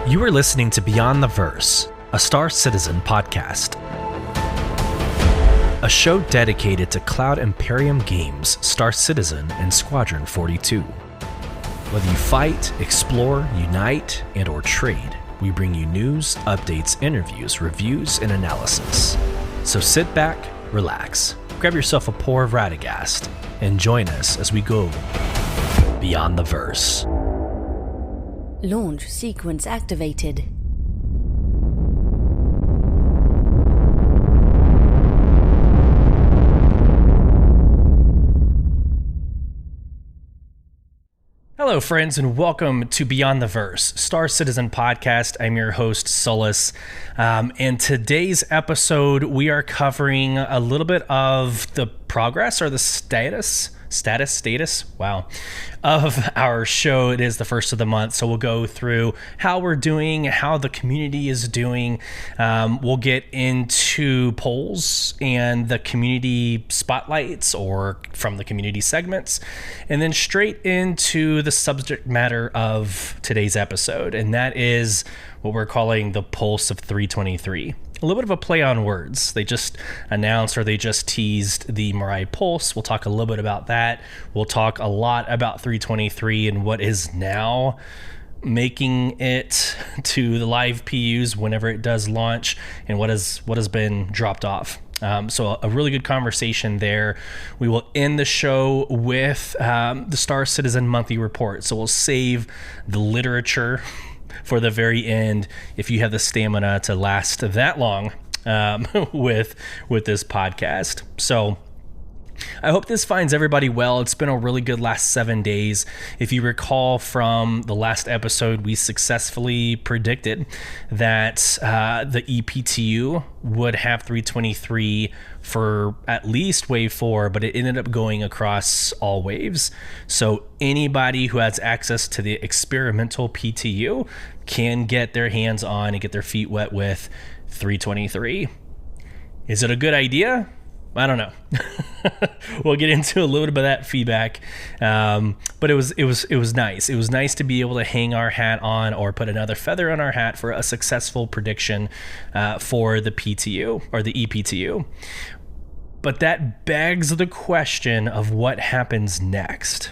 You are listening to Beyond the Verse, a Star Citizen podcast. A show dedicated to Cloud Imperium games, Star Citizen, and Squadron 42. Whether you fight, explore, unite, and or trade, we bring you news, updates, interviews, reviews, and analysis. So sit back, relax, grab yourself a pour of Radegast, and join us as we go Beyond the Verse. Launch sequence activated. Hello, friends, and welcome to Beyond the Verse, Star Citizen podcast. I'm your host, Solus. In today's episode, we are covering a little bit of the progress or the status, wow, of our show. It is the first of the month, so we'll go through how we're doing, how the community is doing. We'll get into polls and the community spotlights or from the community segments, and then straight into the subject matter of today's episode, and that is what we're calling the Pulse of 323. A little bit of a play on words. They just announced or they just teased the Mirai Pulse. We'll talk a little bit about that. We'll talk a lot about 323 and what is now making it to the live PUs whenever it does launch and what has been dropped off. So a really good conversation there. We will end the show with the Star Citizen monthly report. So we'll save the literature for the very end if you have the stamina to last that long with this podcast. So I hope this finds everybody well. It's been a really good last 7 days. If you recall from the last episode, we successfully predicted that the EPTU would have 323 for at least wave 4, but it ended up going across all waves. So anybody who has access to the experimental PTU can get their hands on and get their feet wet with 323. Is it a good idea? I don't know. We'll get into a little bit of that feedback, but it was nice. It was nice to be able to hang our hat on or put another feather on our hat for a successful prediction for the PTU or the EPTU. But that begs the question of what happens next.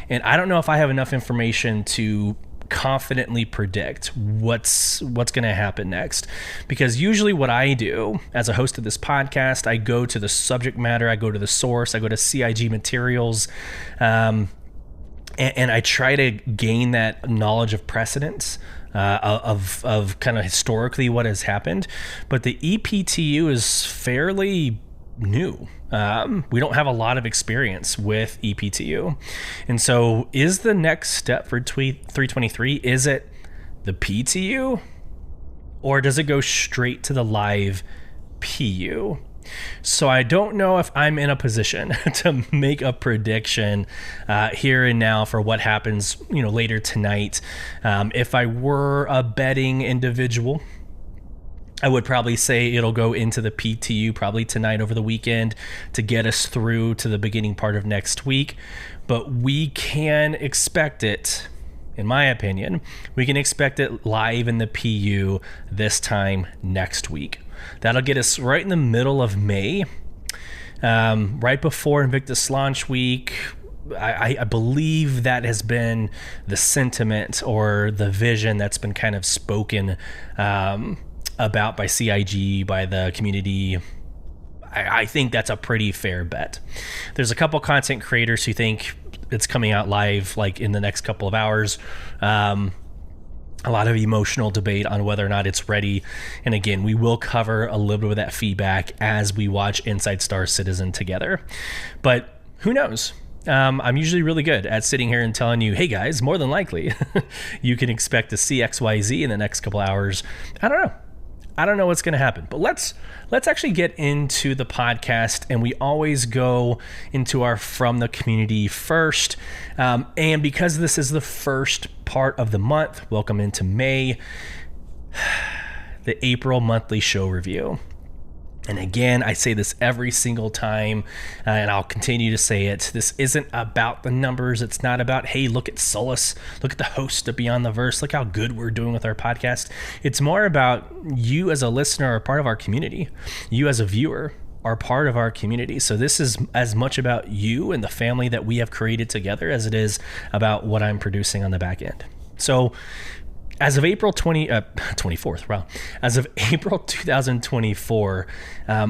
And I don't know if I have enough information to confidently predict what's going to happen next, because usually what I do as a host of this podcast, I go to the subject matter, I go to the source, I go to CIG materials, and I try to gain that knowledge of precedence of kind of historically what has happened. But the EPTU is fairly new. We don't have a lot of experience with EPTU. And so is the next step for 323, is it the PTU? Or does it go straight to the live PU? So I don't know if I'm in a position to make a prediction here and now for what happens, later tonight. If I were a betting individual, I would probably say it'll go into the PTU probably tonight over the weekend to get us through to the beginning part of next week. But we can expect it, in my opinion, we can expect it live in the PU this time next week. That'll get us right in the middle of May, right before Invictus launch week. I believe that has been the sentiment or the vision that's been kind of spoken about by CIG, by the community. I think that's a pretty fair bet. There's a couple content creators who think it's coming out live like in the next couple of hours. A lot of emotional debate on whether or not it's ready. And again, we will cover a little bit of that feedback as we watch Inside Star Citizen together. But who knows? I'm usually really good at sitting here and telling you, hey guys, more than likely you can expect to see XYZ in the next couple hours. I don't know what's going to happen, but let's actually get into the podcast, and we always go into our From the Community first. And because this is the first part of the month, welcome into May, the April monthly show review. And again, I say this every single time, and I'll continue to say it. This isn't about the numbers. It's not about, hey, look at Solus. Look at the host of Beyond the Verse. Look how good we're doing with our podcast. It's more about you as a listener are part of our community. You as a viewer are part of our community. So this is as much about you and the family that we have created together as it is about what I'm producing on the back end. So as of April 24th, well, as of April 2024,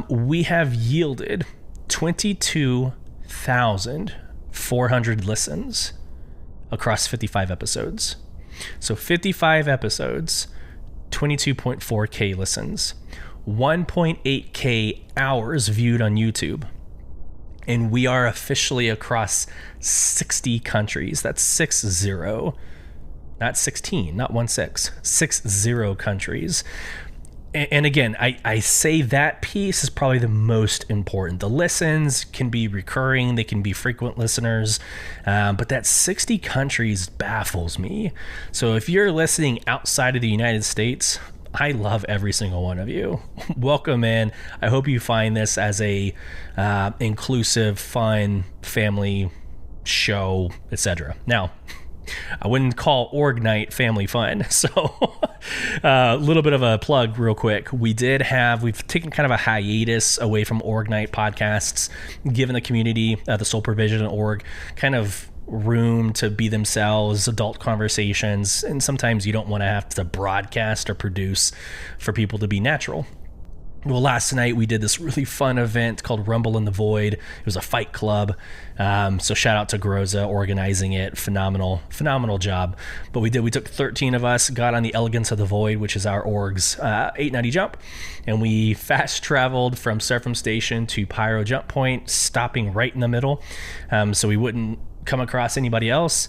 we have yielded 22,400 listens across 55 episodes. So 55 episodes, 22.4K listens, 1.8K hours viewed on YouTube. And we are officially across 60 countries. That's 60. Not 16, not 16, 60 countries. And again, I say that piece is probably the most important. The listens can be recurring, they can be frequent listeners, but that 60 countries baffles me. So if you're listening outside of the United States, I love every single one of you. Welcome in. I hope you find this as a inclusive, fun, family show, etc. Now, I wouldn't call Org Night family fun. So a little bit of a plug real quick. We've taken kind of a hiatus away from Org Night podcasts, given the community, the Soul Provision Org, kind of room to be themselves, adult conversations. And sometimes you don't want to have to broadcast or produce for people to be natural. Well, last night we did this really fun event called Rumble in the Void. It was a fight club. So shout out to Groza organizing it. Phenomenal job. But we took 13 of us, got on the Elegance of the Void, which is our org's 890 jump. And we fast traveled from Surfam Station to Pyro Jump Point, stopping right in the middle. So we wouldn't come across anybody else.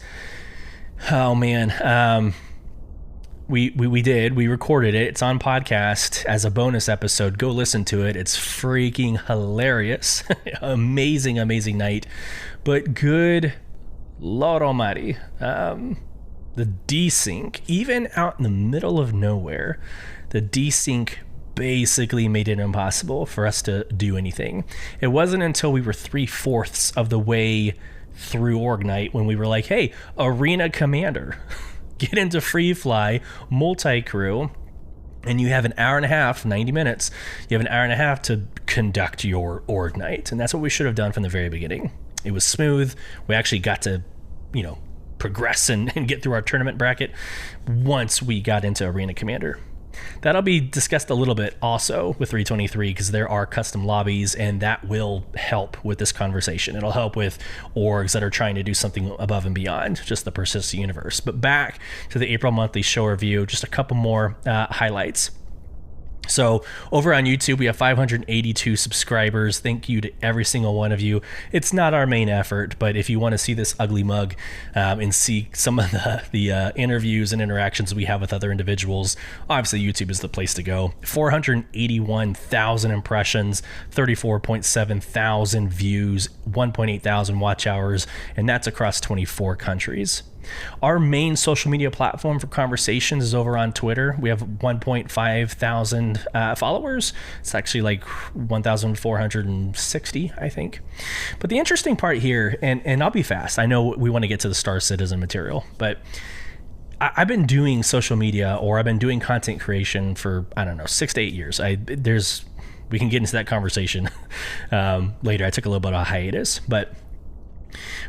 Oh man. We recorded it. It's on podcast as a bonus episode. Go listen to it. It's freaking hilarious. amazing night. But good Lord Almighty, the desync, even out in the middle of nowhere, the desync basically made it impossible for us to do anything. It wasn't until we were 3/4 of the way through Org Night when we were like, hey, Arena Commander, get into free fly, multi-crew, and you have an hour and a half, 90 minutes, you have an hour and a half to conduct your Org Night. And that's what we should have done from the very beginning. It was smooth. We actually got to, progress and get through our tournament bracket once we got into Arena Commander. That'll be discussed a little bit also with 323 because there are custom lobbies, and that will help with this conversation. It'll help with orgs that are trying to do something above and beyond just the persistent universe. But back to the April monthly show review, just a couple more highlights. So over on YouTube, we have 582 subscribers. Thank you to every single one of you. It's not our main effort, but if you want to see this ugly mug and see some of the interviews and interactions we have with other individuals, obviously YouTube is the place to go. 481,000 impressions, 34.7 thousand views, 1.8 thousand watch hours, and that's across 24 countries. Our main social media platform for conversations is over on Twitter. We have 1.5 thousand followers. It's actually like 1,460, I think. But the interesting part here, and I'll be fast. I know we want to get to the Star Citizen material, but I've been doing social media, or I've been doing content creation for, 6 to 8 years. We can get into that conversation later. I took a little bit of a hiatus, but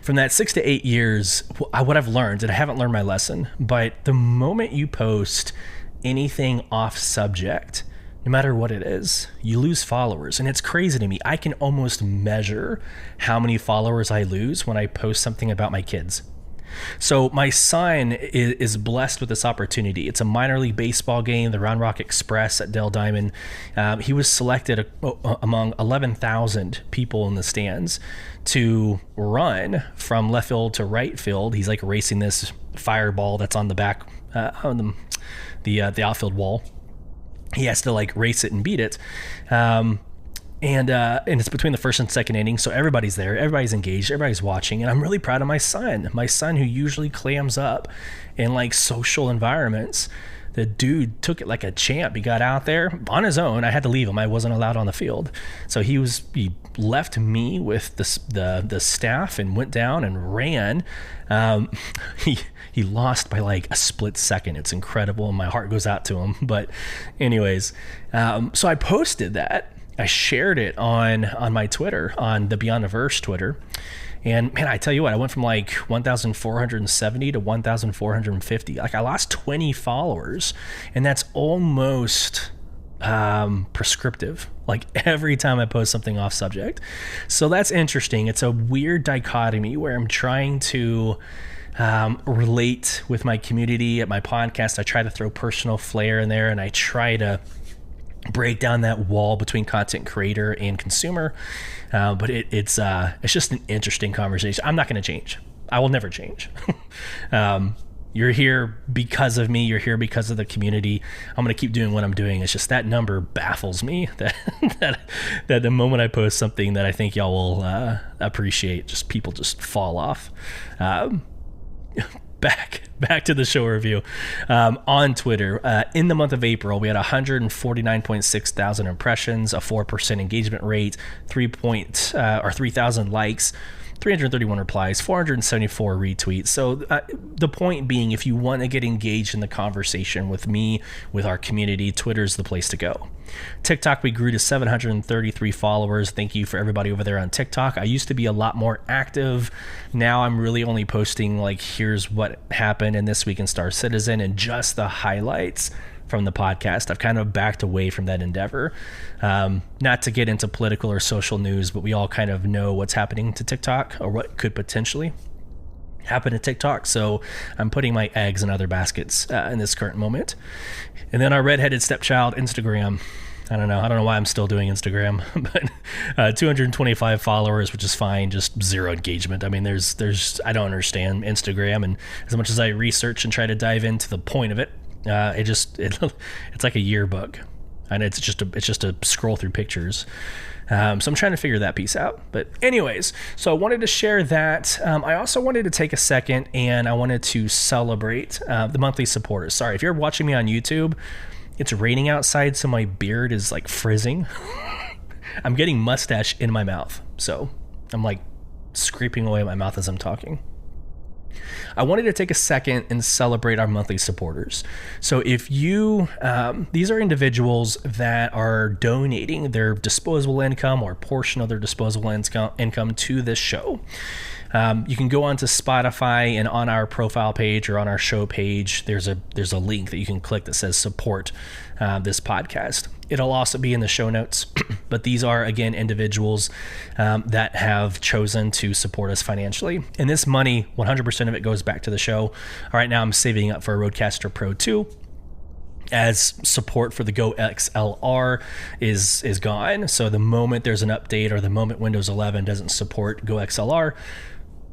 from that 6 to 8 years, what I've learned, and I haven't learned my lesson, but the moment you post anything off subject, no matter what it is, you lose followers. And it's crazy to me. I can almost measure how many followers I lose when I post something about my kids. So my son is blessed with this opportunity. It's a minor league baseball game, the Round Rock Express at Dell Diamond. He was selected among 11,000 people in the stands to run from left field to right field. He's like racing this fireball that's on the back, on the outfield wall. He has to like race it and beat it. And it's between the first and second inning, so everybody's there, everybody's engaged, everybody's watching, and I'm really proud of my son who usually clams up in like social environments. the dude took it like a champ. He got out there on his own. I had to leave him. I wasn't allowed on the field. So he left me with the staff and went down and ran. He lost by like a split second. It's incredible, and my heart goes out to him. But anyways, so I posted that. I shared it on my Twitter, on the Beyond the Verse Twitter. And man, I tell you what, I went from like 1,470 to 1,450. Like I lost 20 followers, and that's almost prescriptive. Like every time I post something off subject. So that's interesting. It's a weird dichotomy where I'm trying to relate with my community at my podcast. I try to throw personal flair in there, and I try to break down that wall between content creator and consumer. But it's just an interesting conversation. I'm not going to change. I will never change. You're here because of me. You're here because of the community. I'm going to keep doing what I'm doing. It's just that number baffles me that the moment I post something that I think y'all will appreciate, just people just fall off. Back to the show review. On Twitter, in the month of April, we had 149.6 thousand impressions, a 4% engagement rate, 3,000 likes, 331 replies, 474 retweets. So the point being, if you want to get engaged in the conversation with me, with our community, Twitter's the place to go. TikTok, we grew to 733 followers. Thank you for everybody over there on TikTok. I used to be a lot more active. Now I'm really only posting like, here's what happened in This Week in Star Citizen and just the highlights from the podcast. I've kind of backed away from that endeavor. Not to get into political or social news, but we all kind of know what's happening to TikTok, or what could potentially happen to TikTok. So I'm putting my eggs in other baskets in this current moment. And then our redheaded stepchild, Instagram. I don't know why I'm still doing Instagram, but 225 followers, which is fine, just zero engagement. I mean, I don't understand Instagram, and as much as I research and try to dive into the point of it, it's like a yearbook, and it's just a scroll through pictures. So I'm trying to figure that piece out. But anyways, so I wanted to share that. I also wanted to take a second, and I wanted to celebrate the monthly supporters. Sorry, if you're watching me on YouTube, it's raining outside, so my beard is like frizzing. I'm getting mustache in my mouth, so I'm like scraping away at my mouth as I'm talking. I wanted to take a second and celebrate our monthly supporters. So if you, these are individuals that are donating their disposable income or portion of their disposable income to this show. You can go onto Spotify, and on our profile page or on our show page, there's a link that you can click that says support this podcast. It'll also be in the show notes, but these are, again, individuals that have chosen to support us financially. And this money, 100% of it goes back to the show. All right, now I'm saving up for a Rodecaster Pro 2. As support for the Go XLR is gone. So the moment there's an update, or the moment Windows 11 doesn't support Go XLR,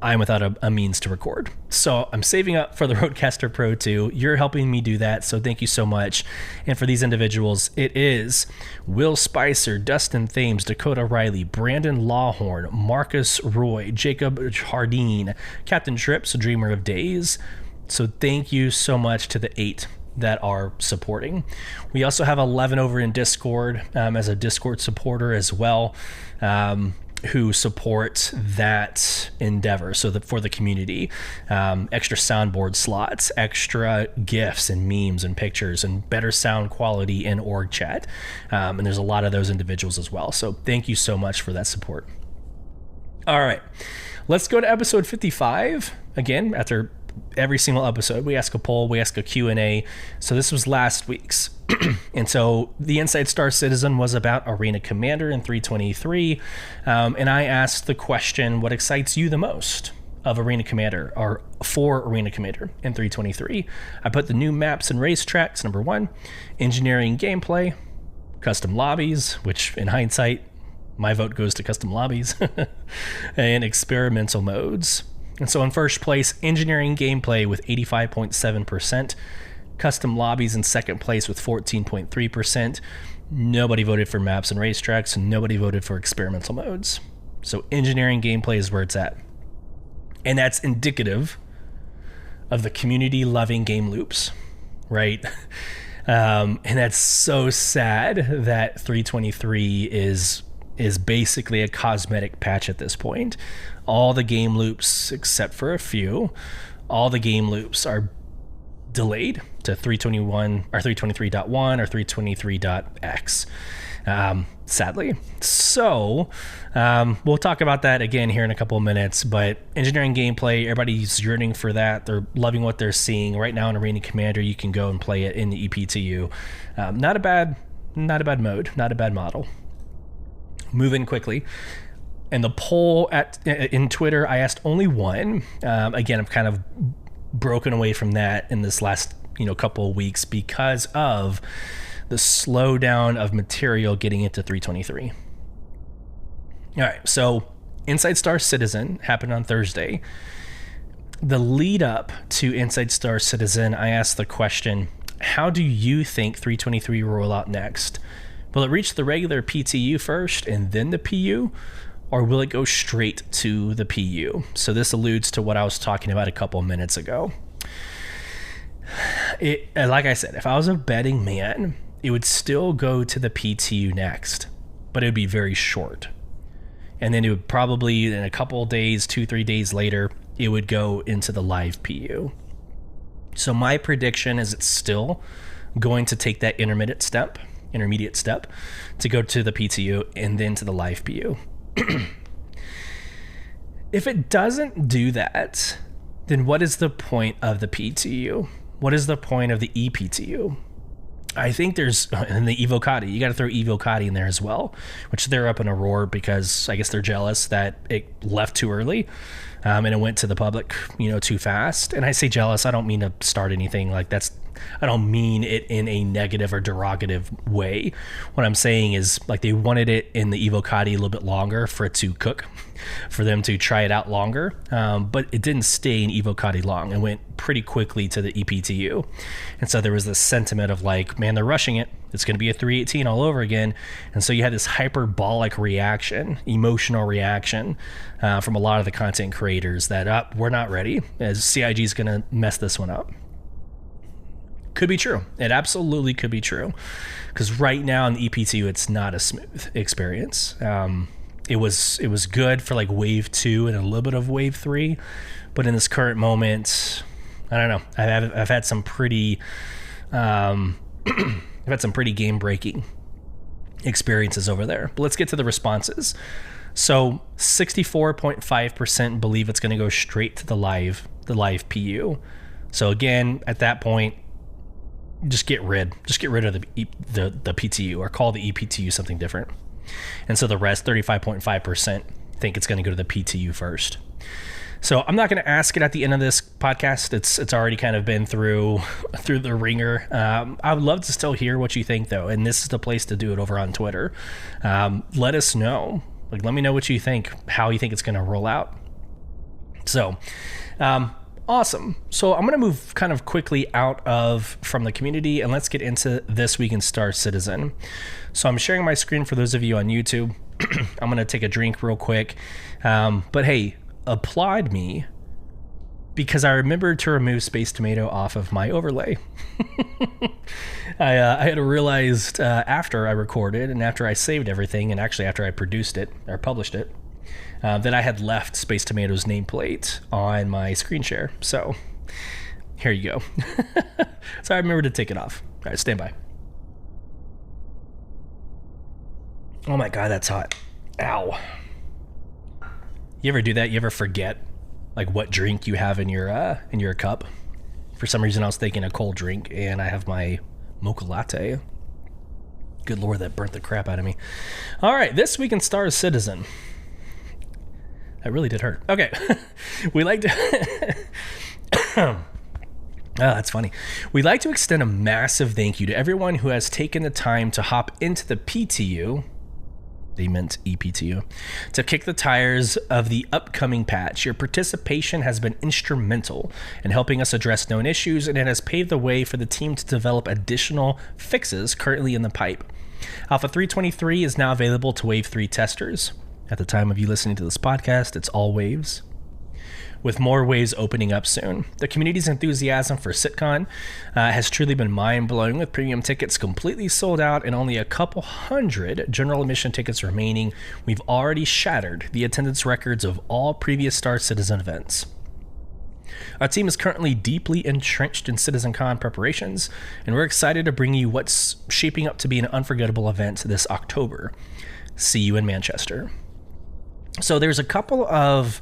I'm without a means to record. So I'm saving up for the Rodecaster Pro 2. You're helping me do that, so thank you so much. And for these individuals, it is Will Spicer, Dustin Thames, Dakota Riley, Brandon Lawhorn, Marcus Roy, Jacob Hardeen, Captain Trips, Dreamer of Days. So thank you so much to the 8 that are supporting. We also have 11 over in Discord as a Discord supporter as well, who support that endeavor. So that for the community, extra soundboard slots, extra GIFs and memes and pictures, and better sound quality in org chat. And there's a lot of those individuals as well. So thank you so much for that support. All right, let's go to episode 55. Again, after every single episode, we ask a poll, we ask a Q&A. So this was last week's. And so the Inside Star Citizen was about Arena Commander in 323. And I asked the question, what excites you the most of Arena Commander, or for Arena Commander in 323? I put the new maps and racetracks, number 1, engineering gameplay, custom lobbies, which in hindsight, my vote goes to custom lobbies, and experimental modes. And so in first place, engineering gameplay with 85.7%, custom lobbies in second place with 14.3%. Nobody voted for maps and racetracks, and nobody voted for experimental modes. So engineering gameplay is where it's at. And that's indicative of the community loving game loops. right? And that's so sad that 323 is basically a cosmetic patch at this point. All the game loops, except for a few, all the game loops are delayed to 321 or 323.1 or 323.x. Sadly. So we'll talk about that again here in a couple of minutes, but engineering gameplay, everybody's yearning for that. They're loving what they're seeing right now in Arena Commander. You can go and play it in the EPTU. Not a bad mode, not a bad model. Moving quickly. And the poll in Twitter, I asked only one. Again, I've kind of broken away from that in this last couple of weeks because of the slowdown of material getting into 323. All right, so Inside Star Citizen happened on Thursday. The lead up to Inside Star Citizen, I asked the question, how do you think 323 will roll out next? Will it reach the regular PTU first and then the PU? Or will it go straight to the PU? So this alludes to what I was talking about a couple minutes ago. Like I said, if I was a betting man, it would still go to the PTU next, but it would be very short. And then it would probably, in a couple of days, 2-3 days later, it would go into the live PU. So my prediction is it's still going to take that intermediate step to go to the PTU and then to the live PU. If it doesn't do that, then what is the point of the PTU? What is the point of the EPTU? I think there's, and the Evocati, you got to throw Evocati in there as well, which they're up in a roar because I guess they're jealous that it left too early and it went to the public, too fast. And I say jealous, I don't mean to start anything like that's, I don't mean it in a negative or derogative way. What I'm saying is like they wanted it in the Evocati a little bit longer for it to cook, for them to try it out longer. But it didn't stay in Evocati long. It went pretty quickly to the EPTU. And so there was this sentiment of like, man, they're rushing it. It's going to be a 318 all over again. And so you had this hyperbolic reaction, emotional reaction from a lot of the content creators that we're not ready, as CIG is going to mess this one up. Could be true. It absolutely could be true. Because right now in the EPTU, it's not a smooth experience. It was good for like wave 2 and a little bit of wave 3. But in this current moment, I don't know. I've had some pretty game breaking experiences over there. But let's get to the responses. So 64.5% believe it's going to go straight to the live PU. So again, at that point, just get rid of the PTU or call the EPTU something different. And so the rest, 35.5%, think it's going to go to the PTU first. So I'm not going to ask it at the end of this podcast. It's already kind of been through the ringer. I would love to still hear what you think, though, and this is the place to do it over on Twitter. Let us know. Let me know what you think, how you think it's going to roll out. So, awesome. So I'm going to move kind of quickly from the community, and let's get into This Week in Star Citizen. So I'm sharing my screen for those of you on YouTube. I'm going to take a drink real quick. But hey, applaud me because I remembered to remove Space Tomato off of my overlay. I had realized after I recorded and after I saved everything, and actually after I produced it or published it, that I had left Space Tomato's nameplate on my screen share. So here you go. So I remember to take it off. All right, stand by. Oh my God, that's hot. Ow. You ever do that? You ever forget like what drink you have in your cup? For some reason I was thinking a cold drink and I have my mocha latte. Good Lord, that burnt the crap out of me. All right, This Week in Star Citizen. That really did hurt. Okay. We like to... Oh, that's funny. We'd like to extend a massive thank you to everyone who has taken the time to hop into the PTU, they meant EPTU, to kick the tires of the upcoming patch. Your participation has been instrumental in helping us address known issues, and it has paved the way for the team to develop additional fixes currently in the pipe. Alpha 323 is now available to Wave 3 testers. At the time of you listening to this podcast, it's all waves. with more waves opening up soon. The community's enthusiasm for SitCon has truly been mind-blowing, with premium tickets completely sold out and only a couple hundred general admission tickets remaining. We've already shattered the attendance records of all previous Star Citizen events. Our team is currently deeply entrenched in CitizenCon preparations, and we're excited to bring you what's shaping up to be an unforgettable event this October. See you in Manchester. So there's a couple of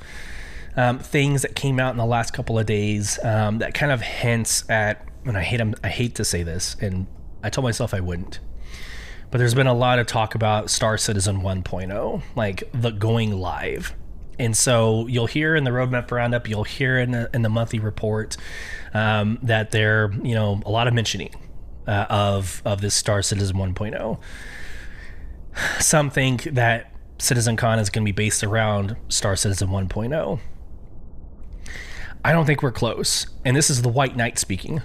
things that came out in the last couple of days that kind of hints at, and I hate to say this, and I told myself I wouldn't, but there's been a lot of talk about Star Citizen 1.0, like the going live. And so you'll hear in the roadmap roundup, you'll hear in the monthly report that there, a lot of mentioning of this Star Citizen 1.0. Some think that CitizenCon is going to be based around Star Citizen 1.0. I don't think we're close. And this is the White Knight speaking.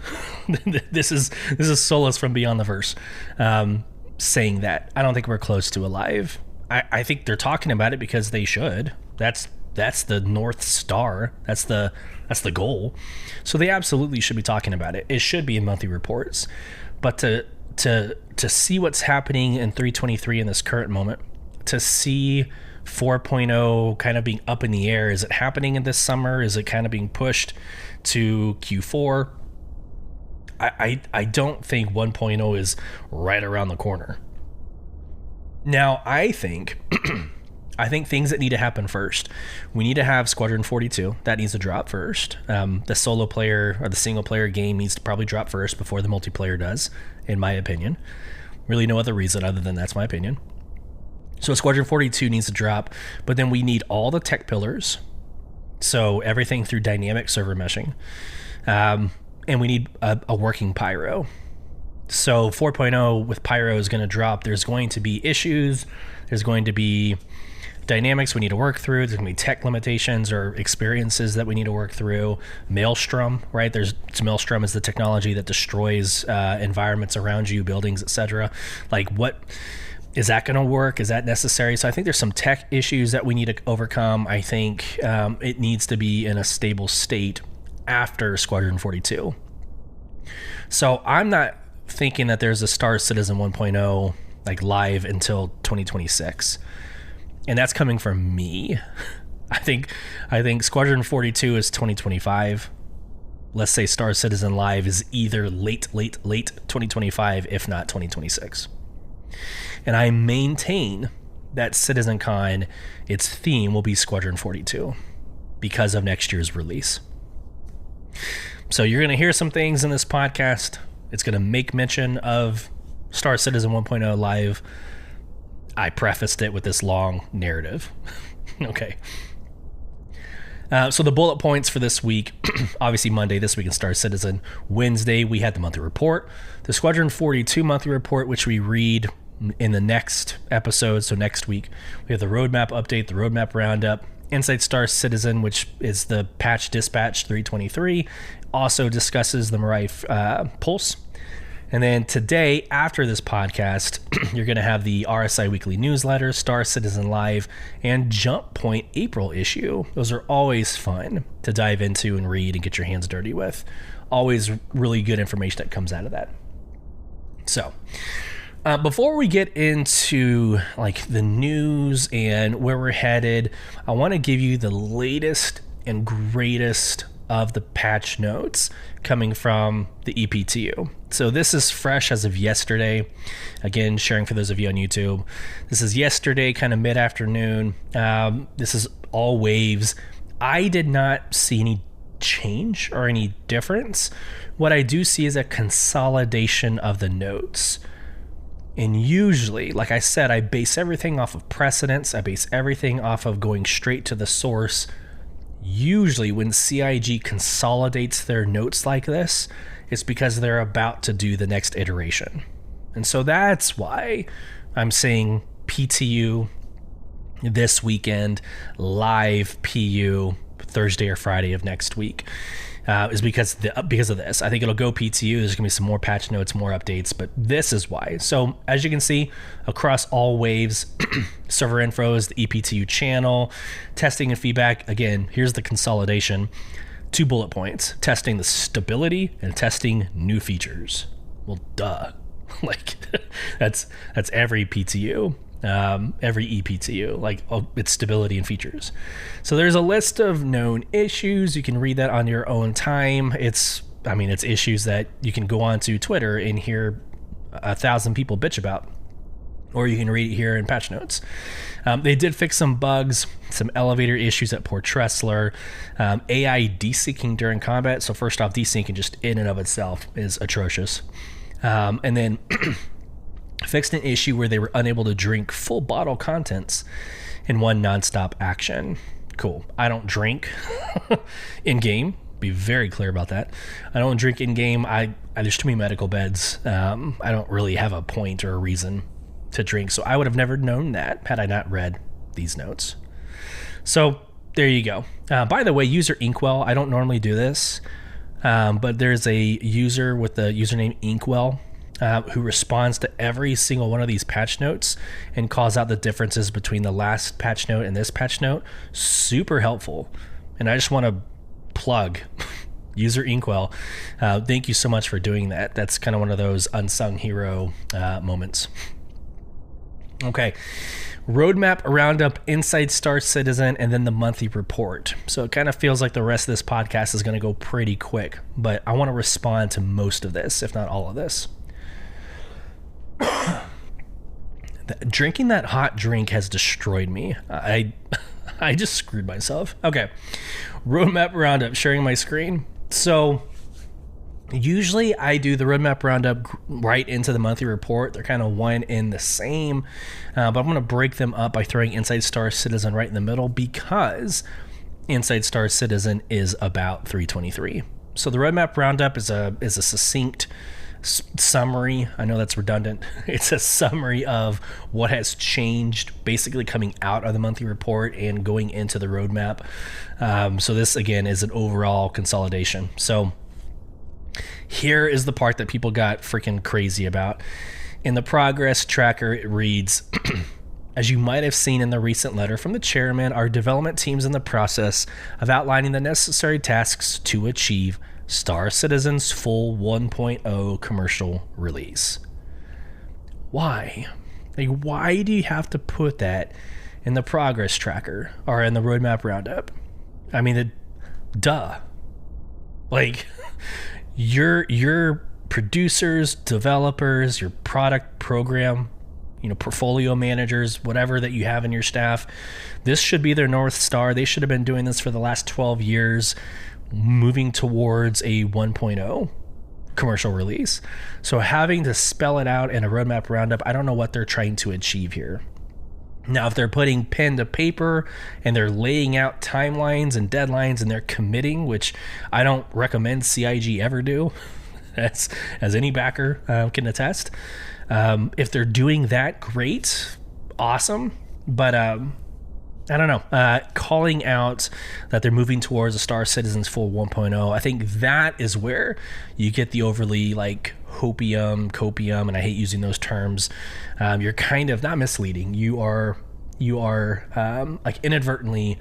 This is Solus from Beyond the Verse saying that. I don't think we're close to a live. I think they're talking about it because they should. That's the North Star. That's the goal. So they absolutely should be talking about it. It should be in monthly reports. But to see what's happening in 323 in this current moment, to see 4.0 kind of being up in the air. Is it happening in this summer? Is it kind of being pushed to Q4? I don't think 1.0 is right around the corner. Now, I think things that need to happen first. We need to have Squadron 42. That needs to drop first. The solo player or the single player game needs to probably drop first before the multiplayer does, in my opinion. Really no other reason other than that's my opinion. So Squadron 42 needs to drop, but then we need all the tech pillars. So everything through dynamic server meshing. And we need a working pyro. So 4.0 with pyro is going to drop. There's going to be issues. There's going to be dynamics we need to work through. There's going to be tech limitations or experiences that we need to work through. Maelstrom, right? Maelstrom is the technology that destroys environments around you, buildings, etc. Like, what is that going to work? Is that necessary? So I think there's some tech issues that we need to overcome. I think it needs to be in a stable state after Squadron 42. So I'm not thinking that there's a Star Citizen 1.0 like live until 2026. And that's coming from me. I think Squadron 42 is 2025. Let's say Star Citizen Live is either late 2025, if not 2026. And I maintain that CitizenCon, its theme will be Squadron 42 because of next year's release. So you're going to hear some things in this podcast. It's going to make mention of Star Citizen 1.0 Live. I prefaced it with this long narrative. Okay. So the bullet points for this week, obviously Monday, this week in Star Citizen. Wednesday, we had the monthly report. The Squadron 42 monthly report, which we read in the next episode. So next week, we have the roadmap update, the roadmap roundup. Inside Star Citizen, which is the patch dispatch 323, also discusses the Mirai Pulse. And then today, after this podcast, you're going to have the RSI Weekly Newsletter, Star Citizen Live, and Jump Point April issue. Those are always fun to dive into and read and get your hands dirty with. Always really good information that comes out of that. So, before we get into like the news and where we're headed, I want to give you the latest and greatest of the patch notes coming from the EPTU. So this is fresh as of yesterday. Again, sharing for those of you on YouTube. This is yesterday, kind of mid-afternoon. This is all waves. I did not see any change or any difference. What I do see is a consolidation of the notes. And usually, like I said, I base everything off of precedence. I base everything off of going straight to the source. Usually when CIG consolidates their notes like this, it's because they're about to do the next iteration. And so that's why I'm saying PTU this weekend, live PU Thursday or Friday of next week. is because of this. I think it'll go PTU. There's gonna be some more patch notes, more updates, but this is why. So as you can see, across all waves, server infos, the EPTU channel, testing and feedback. Again, here's the consolidation. 2 bullet points: testing the stability and testing new features. Well, duh. Like that's every PTU. Every EPTU, like its stability and features. So there's a list of known issues. You can read that on your own time. It's issues that you can go on to Twitter and hear 1,000 people bitch about, or you can read it here in patch notes. They did fix some bugs, some elevator issues at Port Tressler, AI desyncing during combat. So first off, desyncing just in and of itself is atrocious. And then fixed an issue where they were unable to drink full bottle contents in one nonstop action. Cool. I don't drink in game. Be very clear about that. I don't drink in game. There's too many medical beds. I don't really have a point or a reason to drink. So I would have never known that had I not read these notes. So there you go. By the way, user Inkwell. I don't normally do this, but there's a user with the username Inkwell who responds to every single one of these patch notes and calls out the differences between the last patch note and this patch note. Super helpful. And I just want to plug user Inkwell. Thank you so much for doing that. That's kind of one of those unsung hero moments. Okay. Roadmap roundup, Inside Star Citizen, and then the monthly report. So it kind of feels like the rest of this podcast is going to go pretty quick, but I want to respond to most of this, if not all of this. Drinking that hot drink has destroyed me. I just screwed myself. Okay. Roadmap roundup, sharing my screen. So usually I do the roadmap roundup right into the monthly report. They're kind of one in the same, but I'm going to break them up by throwing Inside Star Citizen right in the middle, because Inside Star Citizen is about 323. So the roadmap roundup is a succinct summary. I know that's redundant. It's a summary of what has changed, basically coming out of the monthly report and going into the roadmap. So this again is an overall consolidation. So here is the part that people got freaking crazy about. In the progress tracker, it reads, as you might have seen in the recent letter from the chairman, our development team's in the process of outlining the necessary tasks to achieve Star Citizen's full 1.0 commercial release. Why? Like, why do you have to put that in the progress tracker or in the roadmap roundup? I mean, duh. Like, your producers, developers, your product program, portfolio managers, whatever that you have in your staff, this should be their North Star. They should have been doing this for the last 12 years, moving towards a 1.0 commercial release. So having to spell it out in a roadmap roundup, I don't know what they're trying to achieve here. Now, if they're putting pen to paper and they're laying out timelines and deadlines and they're committing, which I don't recommend CIG ever do, as any backer can attest. If they're doing that, great, awesome. But I don't know, calling out that they're moving towards a Star Citizen's full 1.0, I think that is where you get the overly copium, and I hate using those terms. You're kind of not misleading. You are inadvertently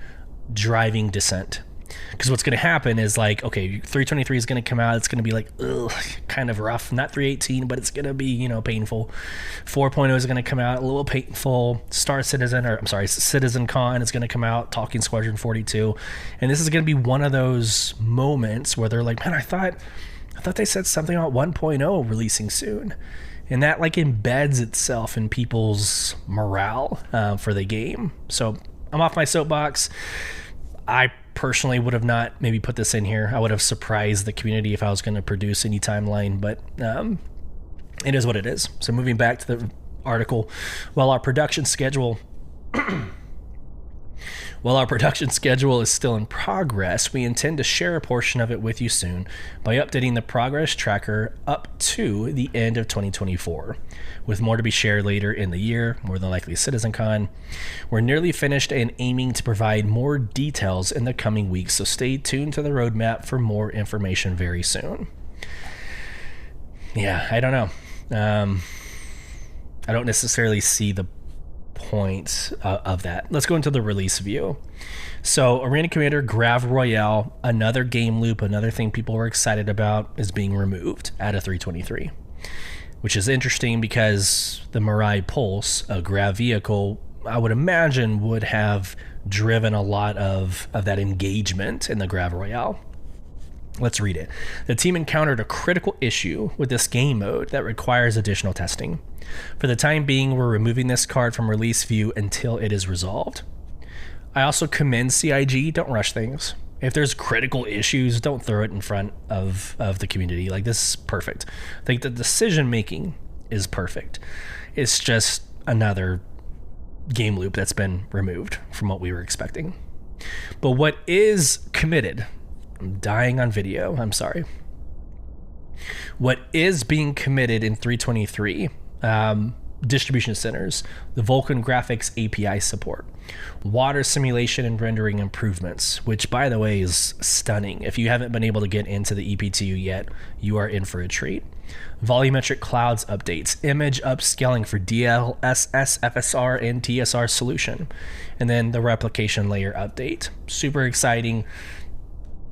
driving dissent. Because what's going to happen is 323 is going to come out. It's going to be kind of rough. Not 318, but it's going to be, painful. 4.0 is going to come out a little painful. Citizen Con is going to come out, Talking Squadron 42. And this is going to be one of those moments where they're like, man, I thought they said something about 1.0 releasing soon. And that embeds itself in people's morale for the game. So I'm off my soapbox. I personally would have not maybe put this in here. I would have surprised the community if I was going to produce any timeline, but it is what it is. So moving back to the article, well, our production schedule While our production schedule is still in progress, we intend to share a portion of it with you soon by updating the progress tracker up to the end of 2024, with more to be shared later in the year, more than likely CitizenCon. We're nearly finished and aiming to provide more details in the coming weeks, so stay tuned to the roadmap for more information very soon. Yeah, I don't know. I don't necessarily see the point of that. Let's go into the release view. So Arena Commander Grav Royale, another game loop, another thing people were excited about, is being removed out of 323, which is interesting because the Mirai Pulse, a Grav vehicle, I would imagine would have driven a lot of that engagement in the Grav Royale. Let's read it. The team encountered a critical issue with this game mode that requires additional testing. For the time being, we're removing this card from release view until it is resolved. I also commend CIG, don't rush things. If there's critical issues, don't throw it in front of the community. Like, this is perfect. I think the decision making is perfect. It's just another game loop that's been removed from what we were expecting. But what is committed, I'm dying on video, I'm sorry. What is being committed in 323, distribution centers, the Vulkan graphics API support, water simulation and rendering improvements, which by the way is stunning. If you haven't been able to get into the EPTU yet, you are in for a treat. Volumetric clouds updates, image upscaling for DLSS, FSR, and TSR solution, and then the replication layer update. Super exciting.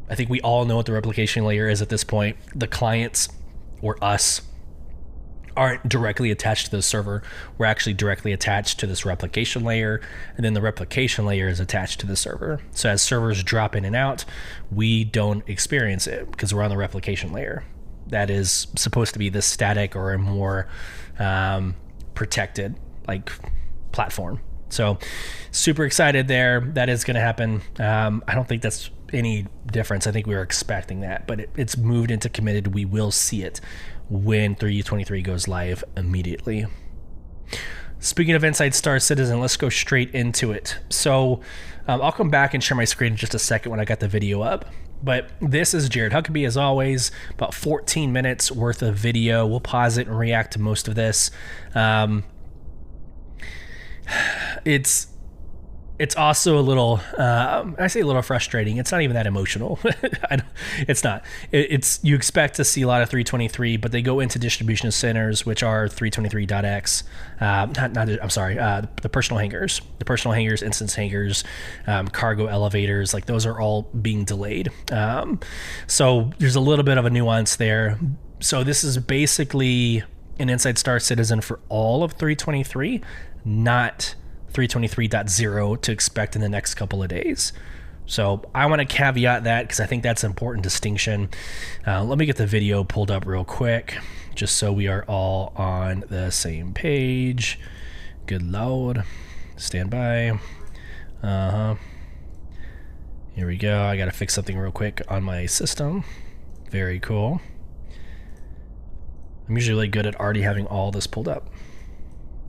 I think we all know what the replication layer is at this point. The clients, or us, aren't directly attached to the server. We're actually directly attached to this replication layer, and then the replication layer is attached to the server. So as servers drop in and out, we don't experience it because we're on the replication layer. That is supposed to be the static or a more protected like platform. So super excited there. That is going to happen. I don't think that's any difference. I think we were expecting that, but it's moved into committed. We will see it when 323 goes live immediately. Speaking of Inside Star Citizen, let's go straight into it. So I'll come back and share my screen in just a second when I got the video up. But this is Jared Huckabee, as always, about 14 minutes worth of video. We'll pause it and react to most of this. It's also a little, I say a little frustrating. It's not even that emotional. It's not. It's you expect to see a lot of 323, but they go into distribution centers, which are 323.x. The personal hangars, instance hangars, cargo elevators. Like those are all being delayed. So there's a little bit of a nuance there. So this is basically an Inside Star Citizen for all of 323, not 323.0 to expect in the next couple of days. So I want to caveat that because I think that's an important distinction. Let me get the video pulled up real quick just so we are all on the same page. Good Lord. Stand by. Here we go. I got to fix something real quick on my system. Very cool. I'm usually really good at already having all this pulled up.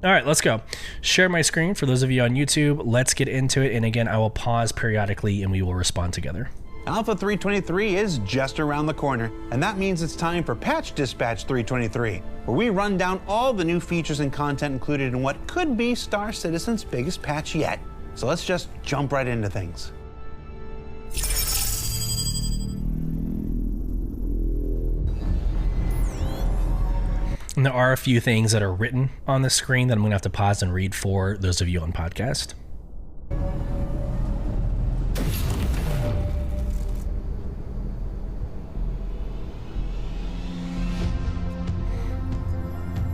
All right, let's go. Share my screen for those of you on YouTube. Let's get into it. And again, I will pause periodically and we will respond together. Alpha 323 is just around the corner, and that means it's time for Patch Dispatch 323, where we run down all the new features and content included in what could be Star Citizen's biggest patch yet. So let's just jump right into things. And there are a few things that are written on the screen that I'm going to have to pause and read for those of you on podcast.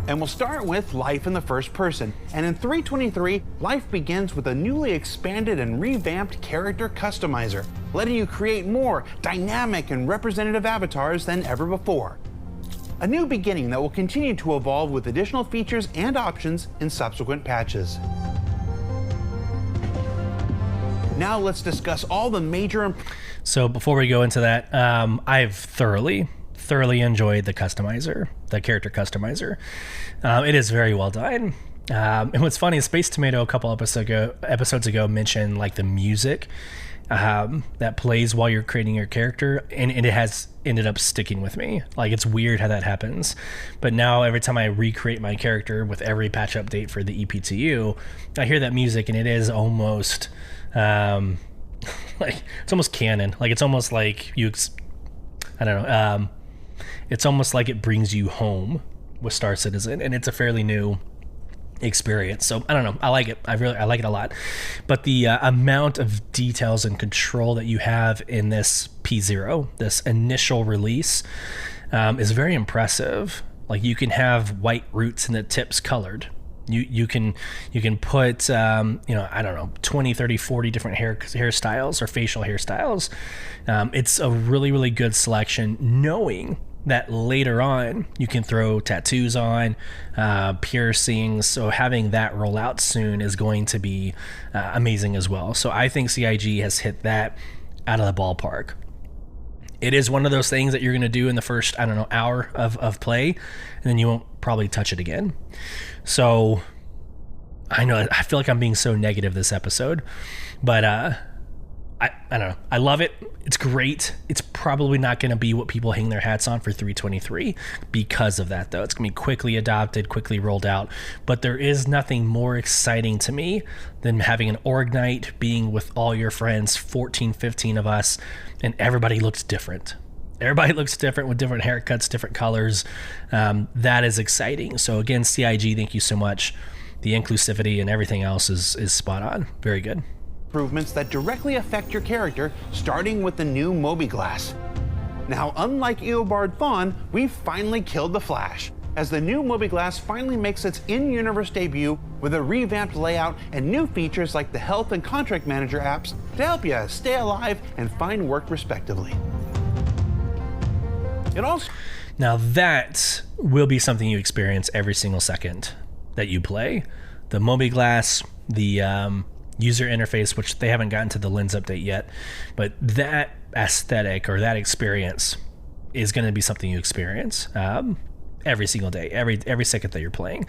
And we'll start with life in the first person. And in 323, life begins with a newly expanded and revamped character customizer, letting you create more dynamic and representative avatars than ever before. A new beginning that will continue to evolve with additional features and options in subsequent patches. Now let's discuss all the major... So before we go into that, I've thoroughly enjoyed the customizer, the character customizer. It is very well done. And what's funny is Space Tomato a couple episodes ago mentioned like the music that plays while you're creating your character, and it has ended up sticking with me. Like, it's weird how that happens, but now every time I recreate my character with every patch update for the EPTU, I hear that music, and it is almost like it's almost canon. Like, it's almost like I don't know. It's almost like it brings you home with Star Citizen, and it's a fairly new experience. So I don't know. I like it. I like it a lot. But the amount of details and control that you have in this P0, this initial release, is very impressive. Like, you can have white roots and the tips colored. You can put I don't know, 20, 30, 40 different hairstyles or facial hairstyles. It's a really, really good selection, knowing that later on you can throw tattoos on, piercings. So having that roll out soon is going to be amazing as well. So I think CIG has hit that out of the ballpark. It is one of those things that you're going to do in the first, I don't know, hour of play, and then you won't probably touch it again. So I know I feel like I'm being so negative this episode, but I don't know. I love it. It's great. It's probably not going to be what people hang their hats on for 323 because of that, though. It's going to be quickly adopted, quickly rolled out. But there is nothing more exciting to me than having an org night, being with all your friends, 14, 15 of us, and everybody looks different. Everybody looks different with different haircuts, different colors. That is exciting. So again, CIG, thank you so much. The inclusivity and everything else is spot on. Very good. Improvements that directly affect your character, starting with the new Mobi-Glass. Now, unlike Eobard Thawne, we've finally killed the Flash, as the new Mobi-Glass finally makes its in-universe debut with a revamped layout and new features like the Health and Contract Manager apps to help you stay alive and find work respectively. It also... Now that will be something you experience every single second that you play. The Mobi-Glass, the user interface, which they haven't gotten to the lens update yet, but that aesthetic or that experience is going to be something you experience every single day, every second that you're playing.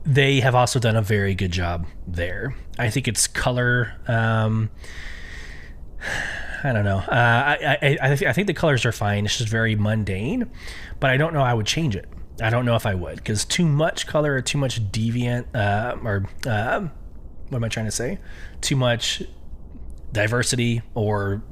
They have also done a very good job there. I think it's color. I don't know. I think the colors are fine. It's just very mundane, but I don't know. I would change it. I don't know if I would, because too much color or too much deviant what am I trying to say? Too much diversity or,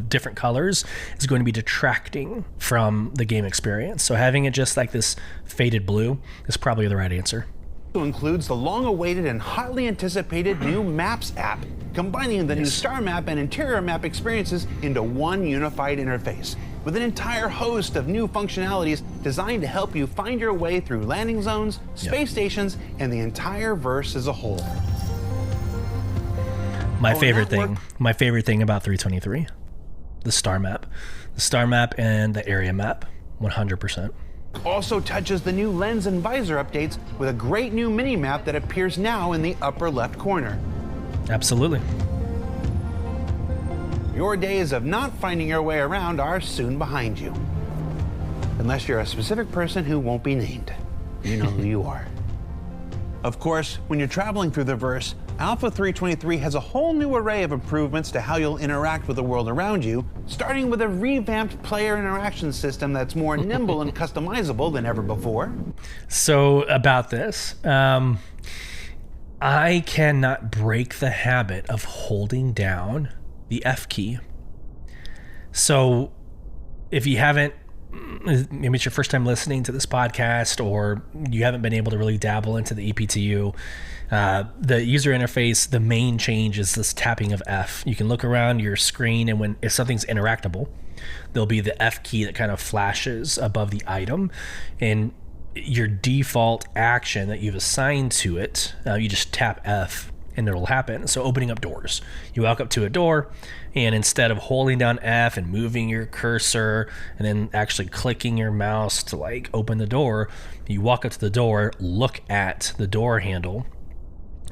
different colors is going to be detracting from the game experience. So having it just like this faded blue is probably the right answer. Includes the long-awaited and hotly anticipated new Maps app, combining the new star map and interior map experiences into one unified interface, with an entire host of new functionalities designed to help you find your way through landing zones, space stations, and the entire verse as a whole. My favorite thing about 323, the star map and the area map, 100%. Also touches the new lens and visor updates with a great new mini map that appears now in the upper left corner. Absolutely. Your days of not finding your way around are soon behind you. Unless you're a specific person who won't be named. You know who you are. Of course, when you're traveling through the verse, Alpha 323 has a whole new array of improvements to how you'll interact with the world around you, starting with a revamped player interaction system that's more nimble and customizable than ever before. So about this, I cannot break the habit of holding down the F key. So if you haven't, maybe it's your first time listening to this podcast, or you haven't been able to really dabble into the EPTU, the user interface, the main change is this tapping of F. You can look around your screen, and if something's interactable, there'll be the F key that kind of flashes above the item, and your default action that you've assigned to it, you just tap F and it'll happen. So opening up doors, you walk up to a door, and instead of holding down F and moving your cursor and then actually clicking your mouse to like open the door, you walk up to the door, look at the door handle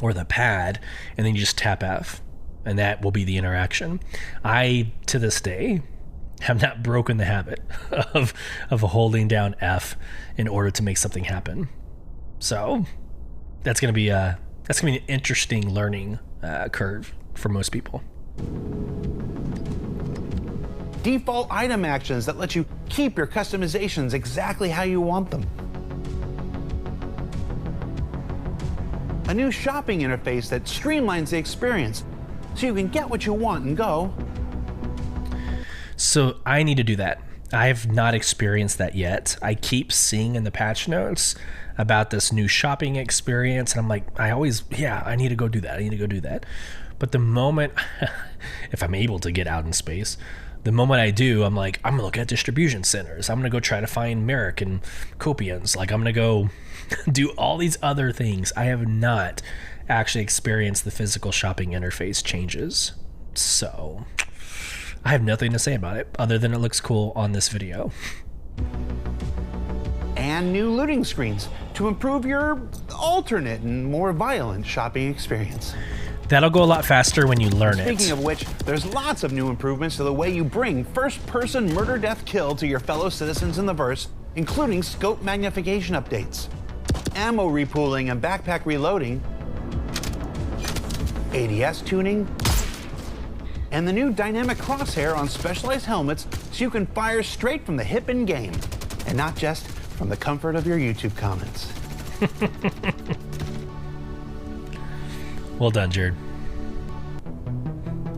or the pad, and then you just tap F, and that will be the interaction. I, to this day, have not broken the habit of holding down F in order to make something happen. So that's gonna be an interesting learning curve for most people. Default item actions that let you keep your customizations exactly how you want them. A new shopping interface that streamlines the experience so you can get what you want and go. So I need to do that. I have not experienced that yet. I keep seeing in the patch notes about this new shopping experience, and I'm like, I need to go do that. But the moment, if I'm able to get out in space, the moment I do, I'm like, I'm gonna look at distribution centers. I'm gonna go try to find Merrick and Copians. Like, I'm gonna go do all these other things. I have not actually experienced the physical shopping interface changes. So I have nothing to say about it other than it looks cool on this video. And new looting screens to improve your alternate and more violent shopping experience. That'll go a lot faster when you learn it. Speaking of which, there's lots of new improvements to the way you bring first-person murder, death, kill to your fellow citizens in the verse, including scope magnification updates, ammo repooling and backpack reloading, ADS tuning, and the new dynamic crosshair on specialized helmets so you can fire straight from the hip in-game, and not just from the comfort of your YouTube comments. Well done, Jared.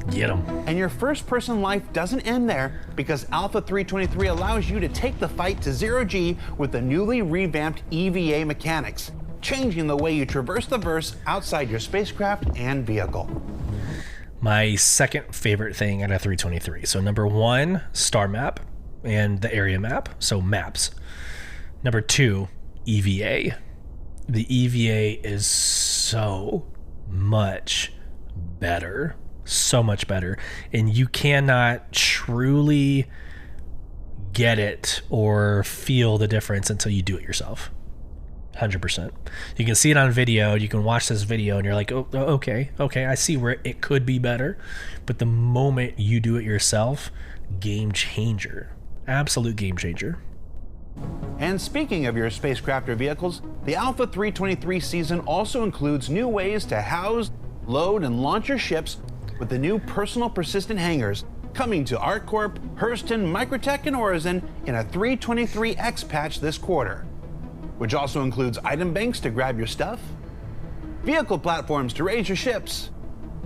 Get him. And your first-person life doesn't end there, because Alpha 323 allows you to take the fight to zero G with the newly revamped EVA mechanics, changing the way you traverse the verse outside your spacecraft and vehicle. My second favorite thing out of 323. So number 1, star map and the area map, so maps. Number 2, EVA. The EVA is so much better, and you cannot truly get it or feel the difference until you do it yourself. 100%. You can see it on video, you can watch this video and you're like, oh, okay, I see where it could be better, but the moment you do it yourself, game changer, absolute game changer. And speaking of your spacecraft or vehicles, the Alpha 323 season also includes new ways to house, load, and launch your ships with the new personal persistent hangars coming to ArcCorp, Hurston, Microtech, and Orizen in a 323X patch this quarter, which also includes item banks to grab your stuff, vehicle platforms to raise your ships,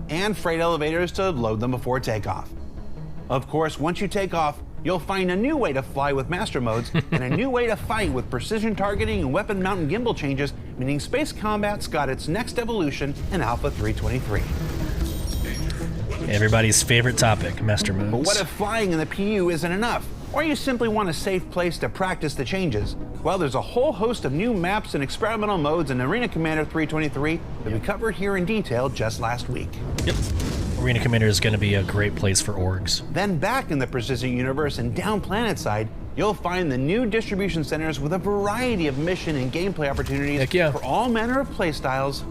and freight elevators to load them before takeoff. Of course, once you take off, you'll find a new way to fly with master modes and a new way to fight with precision targeting and weapon mount and gimbal changes, meaning space combat's got its next evolution in Alpha 323. Everybody's favorite topic, master modes. But what if flying in the PU isn't enough? Or you simply want a safe place to practice the changes? Well, there's a whole host of new maps and experimental modes in Arena Commander 323 that we covered here in detail just last week. Yep. Arena Commander is going to be a great place for orgs. Then back in the Persistent Universe and down planet side, you'll find the new distribution centers with a variety of mission and gameplay opportunities for all manner of playstyles,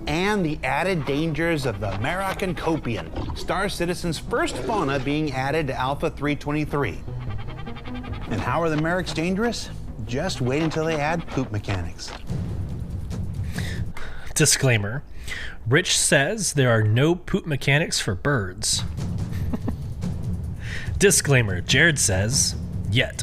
and the added dangers of the Merrick and Copian, Star Citizen's first fauna being added to Alpha 323. And how are the Merricks dangerous? Just wait until they add poop mechanics. Disclaimer. Rich says there are no poop mechanics for birds. Disclaimer. Jared says, yet.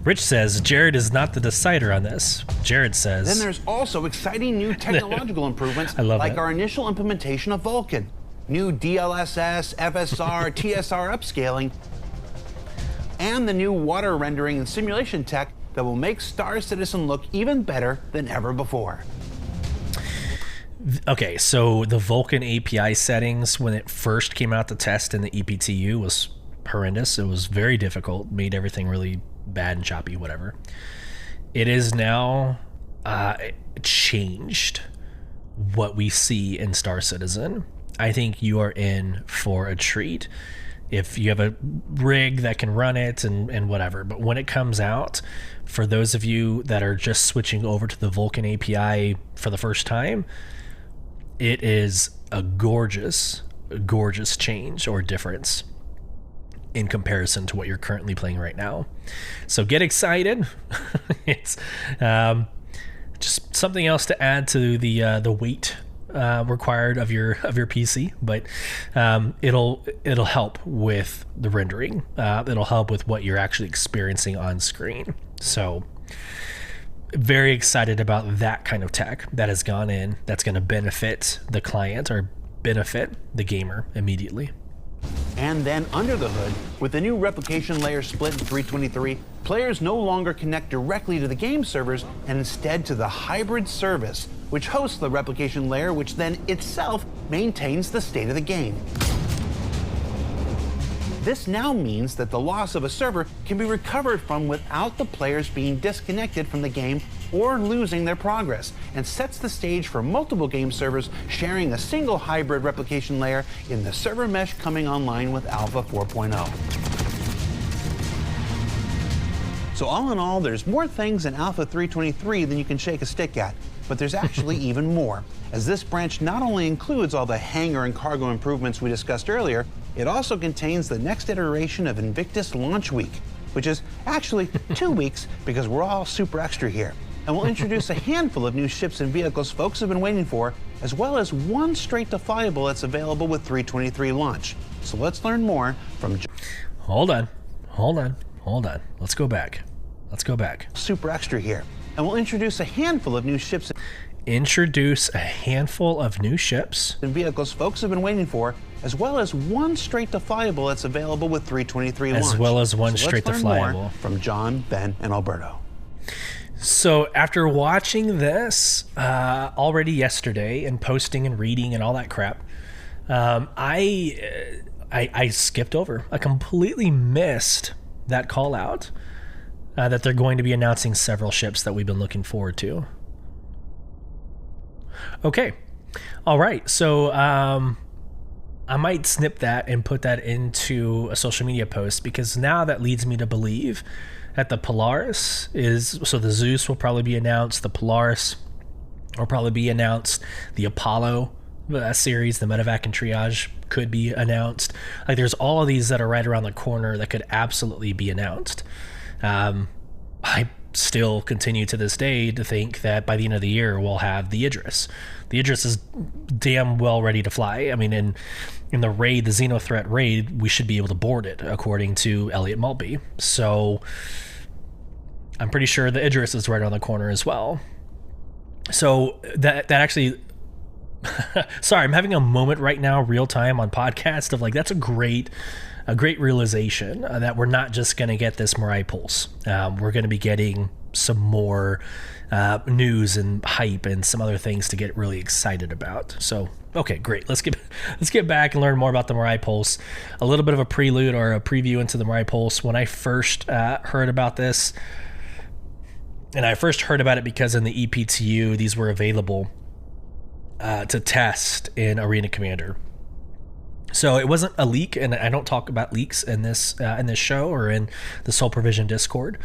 Rich says Jared is not the decider on this. Jared says... Then there's also exciting new technological improvements like our initial implementation of Vulcan, new DLSS, FSR, TSR upscaling, and the new water rendering and simulation tech that will make Star Citizen look even better than ever before. Okay, so the Vulcan API settings, when it first came out to test in the EPTU, was horrendous. It was very difficult, made everything really bad and choppy, whatever. It is now changed what we see in Star Citizen. I think you are in for a treat if you have a rig that can run it and whatever. But when it comes out, for those of you that are just switching over to the Vulcan API for the first time, it is a gorgeous change or difference in comparison to what you're currently playing right now. So get excited. It's just something else to add to the weight required of your PC, but it'll help with the rendering. It'll help with what you're actually experiencing on screen. So very excited about that kind of tech that has gone in, that's going to benefit the client or benefit the gamer immediately. And then under the hood, with the new replication layer split in 323, players no longer connect directly to the game servers and instead to the hybrid service, which hosts the replication layer, which then itself maintains the state of the game. This now means that the loss of a server can be recovered from without the players being disconnected from the game or losing their progress, and sets the stage for multiple game servers sharing a single hybrid replication layer in the server mesh coming online with Alpha 4.0. So all in all, there's more things in Alpha 323 than you can shake a stick at, but there's actually even more, as this branch not only includes all the hangar and cargo improvements we discussed earlier, it also contains the next iteration of Invictus Launch Week, which is actually 2 weeks because we're all super extra here. And we'll introduce a handful of new ships and vehicles folks have been waiting for, as well as one straight to flyable that's available with 323 launch. So let's learn more from... Hold on. Let's go back. Super extra here. And we'll introduce a handful of new ships... Introduce a handful of new ships and vehicles folks have been waiting for, as well as one straight to flyable that's available with 323 launch. As well as one so straight to let's learn flyable. More from John, Ben, and Alberto. So after watching this already yesterday and posting and reading and all that crap, I skipped over. I completely missed that call out that they're going to be announcing several ships that we've been looking forward to. Okay. All right. So I might snip that and put that into a social media post, because now that leads me to believe that the Polaris is... So the Zeus will probably be announced. The Polaris will probably be announced. The Apollo series, the Medevac and Triage could be announced. Like, there's all of these that are right around the corner that could absolutely be announced. I still continue to this day to think that by the end of the year we'll have the Idris. The Idris is damn well ready to fly. I mean, in the raid, the Xenothreat raid, we should be able to board it, according to Elliot Maltby. So I'm pretty sure the Idris is right around the corner as well. So that actually... Sorry, I'm having a moment right now, real time on podcast, of like, that's a great realization that we're not just going to get this Mirai Pulse. We're going to be getting some more news and hype and some other things to get really excited about. So, okay, great. Let's get back and learn more about the Mirai Pulse. A little bit of a prelude or a preview into the Mirai Pulse. When I first heard about this, and I first heard about it because in the EPTU, these were available to test in Arena Commander. So it wasn't a leak, and I don't talk about leaks in this show or in the Soul Provision Discord.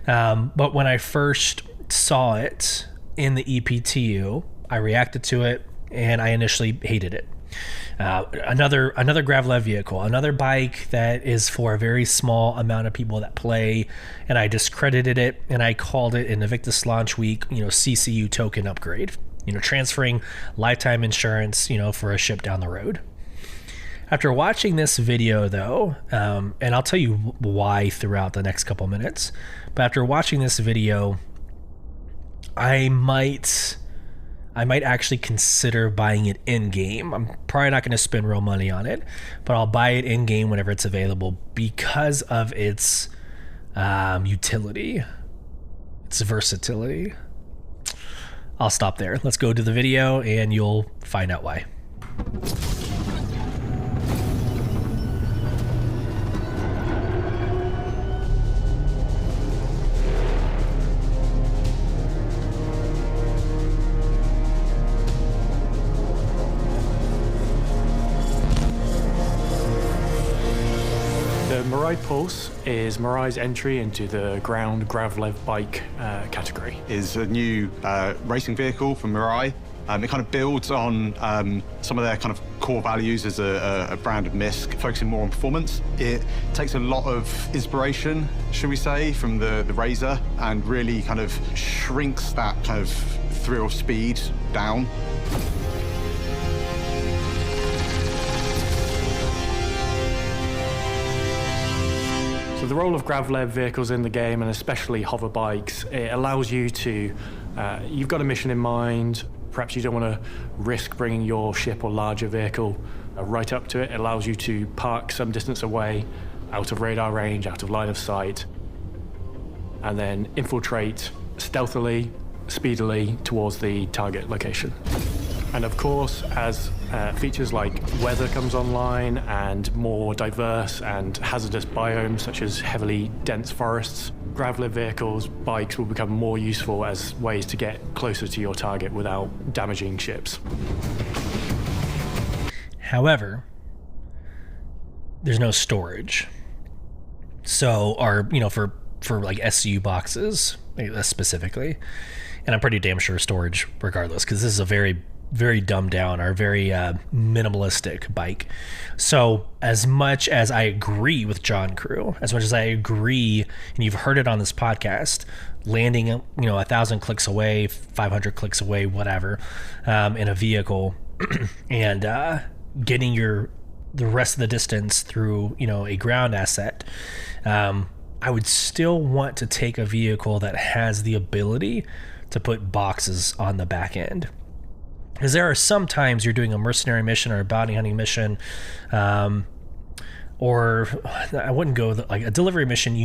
But when I first saw it in the EPTU, I reacted to it, and I initially hated it. Another Gravlev vehicle, another bike that is for a very small amount of people that play, and I discredited it, and I called it an Invictus Launch Week, CCU token upgrade. Transferring lifetime insurance, for a ship down the road. After watching this video, though, and I'll tell you why throughout the next couple minutes, but after watching this video, I might actually consider buying it in-game. I'm probably not going to spend real money on it, but I'll buy it in-game whenever it's available because of its utility, its versatility. I'll stop there. Let's go to the video and you'll find out why. The Mirai Pulse is Mirai's entry into the ground Gravlev bike category. Is a new racing vehicle from Mirai. It kind of builds on some of their kind of core values as a brand of MISC, focusing more on performance. It takes a lot of inspiration, should we say, from the Razor, and really kind of shrinks that kind of thrill of speed down. So the role of grav-led vehicles in the game, and especially hover bikes, it allows you to, you've got a mission in mind, perhaps you don't want to risk bringing your ship or larger vehicle right up to it. It allows you to park some distance away, out of radar range, out of line of sight, and then infiltrate stealthily, speedily towards the target location. And of course, as features like weather comes online and more diverse and hazardous biomes such as heavily dense forests, grav-led vehicles, bikes will become more useful as ways to get closer to your target without damaging ships. However, there's no storage. So, for like SU boxes specifically, and I'm pretty damn sure storage regardless, because this is a very dumbed down or very minimalistic bike. So as much as I agree with John Crew, as much as I agree, and you've heard it on this podcast, landing 1,000 clicks away, 500 clicks away, whatever, in a vehicle, and getting the rest of the distance through a ground asset, I would still want to take a vehicle that has the ability to put boxes on the back end. Because there are some times you're doing a mercenary mission or a bounty hunting mission, or I wouldn't go with like a delivery mission,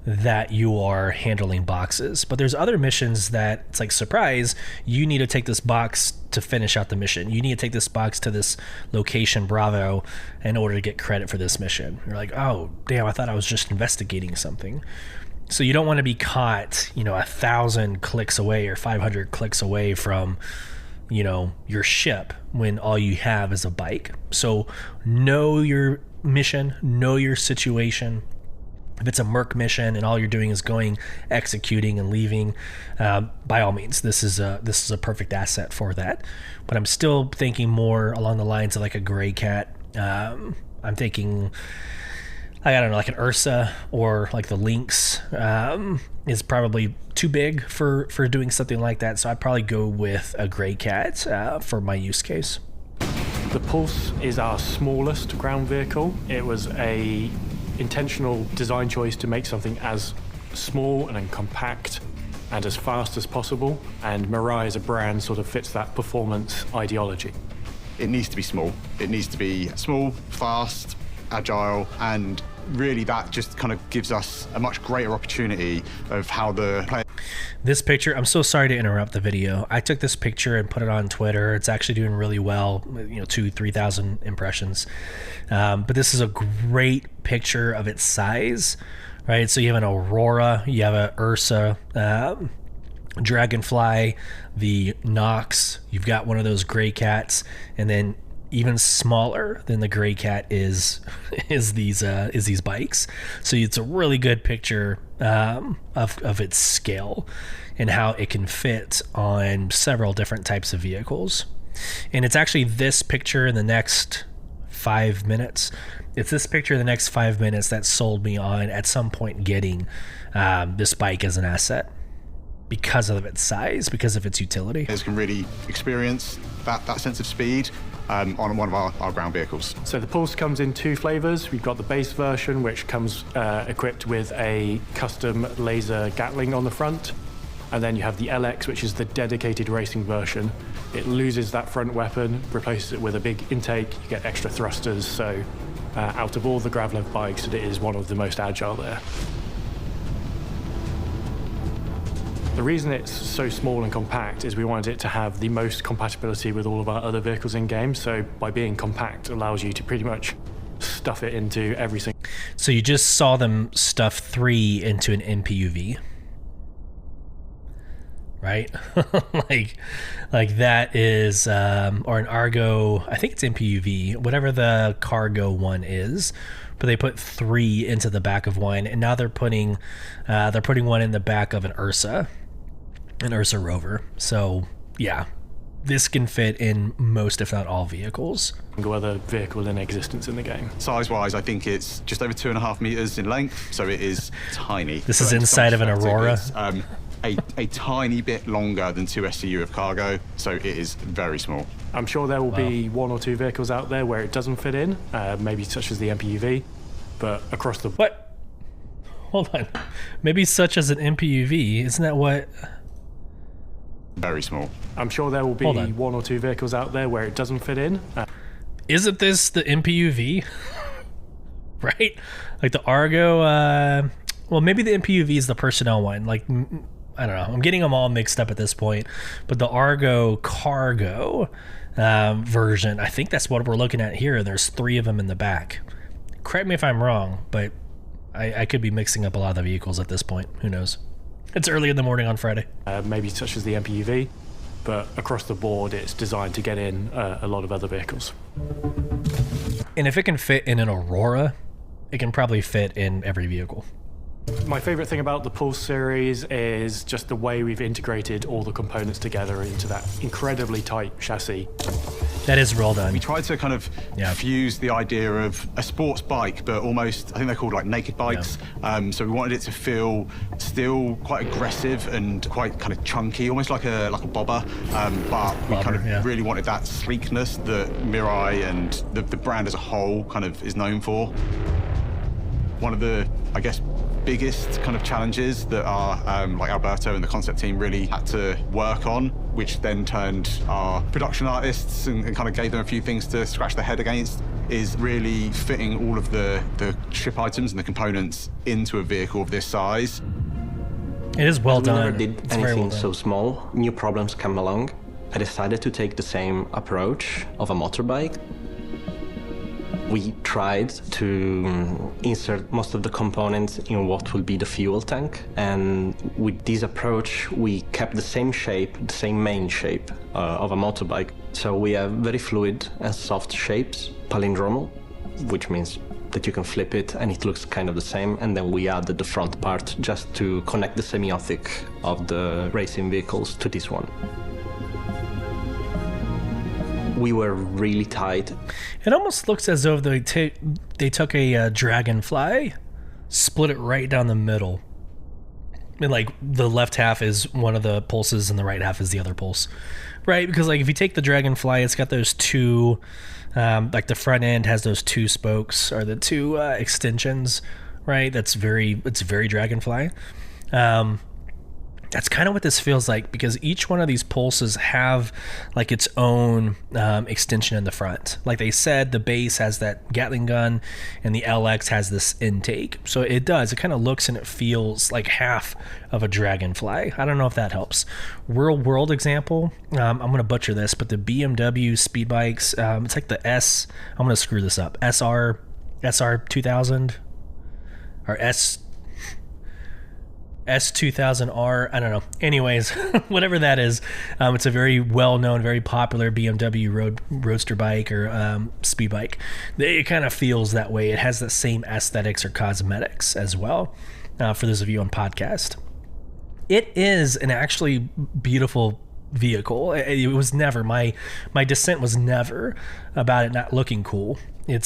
that you are handling boxes. But there's other missions that it's like, surprise, you need to take this box to finish out the mission. You need to take this box to this location, Bravo, in order to get credit for this mission. You're like, oh, damn, I thought I was just investigating something. So you don't want to be caught, 1,000 clicks away or 500 clicks away from your ship when all you have is a bike. So know your mission, know your situation. If it's a merc mission and all you're doing is executing and leaving, by all means, this is a perfect asset for that. But I'm still thinking more along the lines of like a Gray Cat. I'm thinking, I don't know, like an Ursa or like the Lynx is probably too big for doing something like that. So I'd probably go with a Gray Cat for my use case. The Pulse is our smallest ground vehicle. It was a intentional design choice to make something as small and compact and as fast as possible. And Mirai as a brand sort of fits that performance ideology. It needs to be small. It needs to be small, fast, agile, and really that just kind of gives us a much greater opportunity of how the player... This picture, I'm so sorry to interrupt the video. I took this picture and put it on Twitter. It's actually doing really well, 2,000-3,000 impressions. But this is a great picture of its size, right? So you have an Aurora, you have an Ursa, Dragonfly, the Nox, you've got one of those Gray Cats, and then even smaller than the Gray Cat is these bikes. So it's a really good picture of its scale and how it can fit on several different types of vehicles. And it's actually this picture in the next 5 minutes. It's this picture in the next 5 minutes that sold me on at some point getting this bike as an asset, because of its size, because of its utility. Players can really experience that sense of speed on one of our ground vehicles. So the Pulse comes in two flavors. We've got the base version, which comes equipped with a custom laser Gatling on the front. And then you have the LX, which is the dedicated racing version. It loses that front weapon, replaces it with a big intake, you get extra thrusters. So out of all the grav-led bikes, it is one of the most agile there. The reason it's so small and compact is we wanted it to have the most compatibility with all of our other vehicles in game. So by being compact, it allows you to pretty much stuff it into everything. So you just saw them stuff 3 into an MPUV, right? like that is, or an Argo, I think it's MPUV, whatever the cargo one is. But they put 3 into the back of one, and now they're putting one in the back of an Ursa Rover. So yeah, this can fit in most, if not all, vehicles. No other vehicle in existence in the game. Size-wise, I think it's just over 2.5 meters in length, so it is tiny. This is inside of an Aurora. It's, a tiny bit longer than 2 SCU of cargo, so it is very small. I'm sure there will be 1 or 2 vehicles out there where it doesn't fit in, maybe such as the MPUV, but across the... What? Hold on. Maybe such as an MPUV, isn't that what... Very small. I'm sure there will be 1 or 2 vehicles out there where it doesn't fit in. Isn't this the MPUV? Right? Like the Argo, well, maybe the MPUV is the personnel one. Like, I don't know. I'm getting them all mixed up at this point. But the Argo cargo version, I think that's what we're looking at here. There's 3 of them in the back. Correct me if I'm wrong, but I could be mixing up a lot of the vehicles at this point. Who knows? It's early in the morning on Friday. Maybe such as the MPUV, but across the board, it's designed to get in a lot of other vehicles. And if it can fit in an Aurora, it can probably fit in every vehicle. My favorite thing about the Pulse series is just the way we've integrated all the components together into that incredibly tight chassis. That is well done. We tried to kind of fuse the idea of a sports bike, but almost, I think they're called like naked bikes. So we wanted it to feel still quite aggressive and quite kind of chunky, almost like a bobber. But we kind of really wanted that sleekness that Mirai and the brand as a whole kind of is known for. One of the, I guess, biggest kind of challenges that our like Alberto and the concept team really had to work on, which then turned our production artists and kind of gave them a few things to scratch their head against, is really fitting all of the ship items and the components into a vehicle of this size. It is well done. We never did anything so small. New problems come along. I decided to take the same approach of a motorbike. We tried to insert most of the components in what will be the fuel tank, and with this approach we kept the same shape, the same main shape of a motorbike. So we have very fluid and soft shapes, palindromal, which means that you can flip it and it looks kind of the same, and then we added the front part just to connect the semiotic of the racing vehicles to this one. We were really tight. It almost looks as though they took a Dragonfly, split it right down the middle. And like the left half is one of the pulses and the right half is the other pulse, right? Because like if you take the Dragonfly, it's got those 2, like the front end has those 2 spokes or the 2 extensions, right? It's very Dragonfly. That's kind of what this feels like, because each one of these pulses have like its own extension in the front. Like they said, the base has that Gatling gun and the LX has this intake. So it kind of looks and it feels like half of a Dragonfly. I don't know if that helps. Real world example, I'm going to butcher this, but the BMW speed bikes, it's like the I'm going to screw this up, SR 2000 or S2000R, I don't know. Anyways, whatever that is, it's a very well-known, very popular BMW roadster bike or speed bike. It kind of feels that way. It has the same aesthetics or cosmetics as well, for those of you on podcast. It is an actually beautiful vehicle. It was never, my dissent was never about it not looking cool. It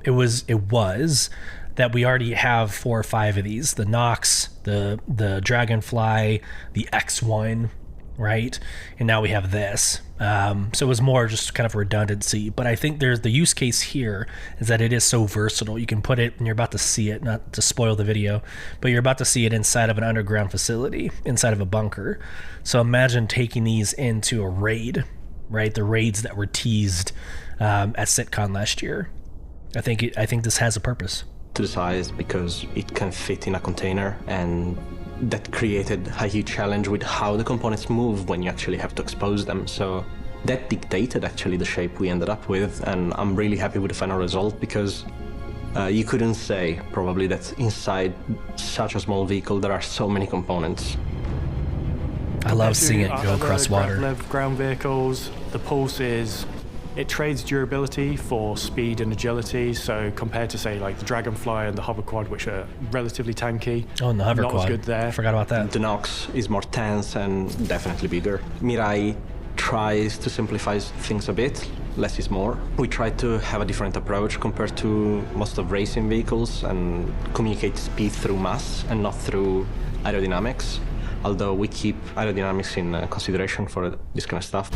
was that we already have 4 or 5 of these: the Nox, the Dragonfly, the X1, right? And now we have this. So it was more just kind of redundancy. But I think there's the use case here is that it is so versatile. You can put it, and you're about to see it, not to spoil the video, but you're about to see it inside of an underground facility, inside of a bunker. So imagine taking these into a raid, right? The raids that were teased at SitCon last year. I think this has a purpose. To the size, because it can fit in a container, and that created a huge challenge with how the components move when you actually have to expose them. So that dictated actually the shape we ended up with, and I'm really happy with the final result, because you couldn't say probably that inside such a small vehicle there are so many components. I love seeing it go across water. Ground vehicles, the Pulse it trades durability for speed and agility, so compared to say like the Dragonfly and the Hover Quad, which are relatively tanky, and the Hover Quad, not as good there. Forgot about that. The Nox is more tense and definitely bigger. Mirai tries to simplify things a bit. Less is more. We try to have a different approach compared to most of racing vehicles and communicate speed through mass and not through aerodynamics, although we keep aerodynamics in consideration for this kind of stuff.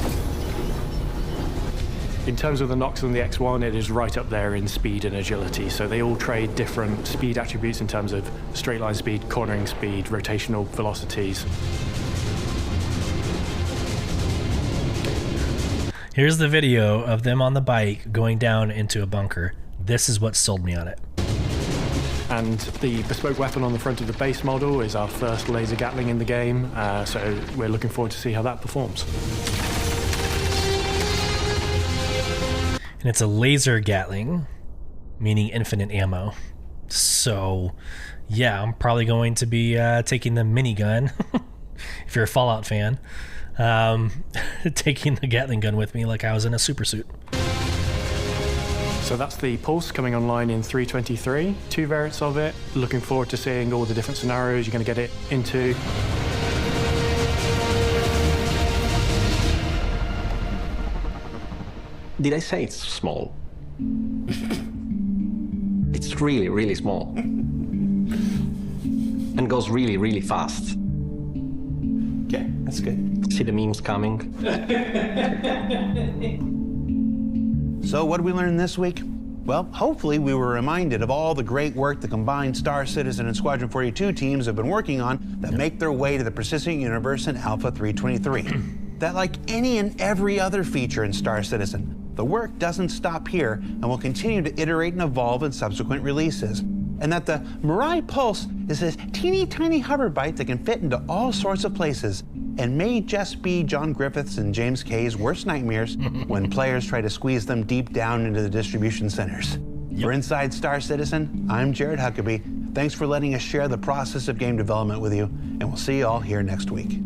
In terms of the Nox and the X1, it is right up there in speed and agility. So they all trade different speed attributes in terms of straight line speed, cornering speed, rotational velocities. Here's the video of them on the bike going down into a bunker. This is what sold me on it. And the bespoke weapon on the front of the base model is our first laser Gatling in the game, so we're looking forward to see how that performs. And it's a laser Gatling, meaning infinite ammo. So, yeah, I'm probably going to be taking the minigun, if you're a Fallout fan, taking the Gatling gun with me like I was in a super suit. So that's the Pulse coming online in 3.23, 2 variants of it. Looking forward to seeing all the different scenarios you're going to get it into. Did I say it's small? It's really, really small. And goes really, really fast. Okay, that's good. See the memes coming? So what did we learn this week? Well, hopefully we were reminded of all the great work the combined Star Citizen and Squadron 42 teams have been working on that make their way to the persistent universe in Alpha 3.23. That, like any and every other feature in Star Citizen, the work doesn't stop here and will continue to iterate and evolve in subsequent releases. And that the Mirai Pulse is this teeny tiny hover bike that can fit into all sorts of places and may just be John Griffith's and James Kay's worst nightmares when players try to squeeze them deep down into the distribution centers. For Inside Star Citizen, I'm Jared Huckabee. Thanks for letting us share the process of game development with you, and we'll see you all here next week.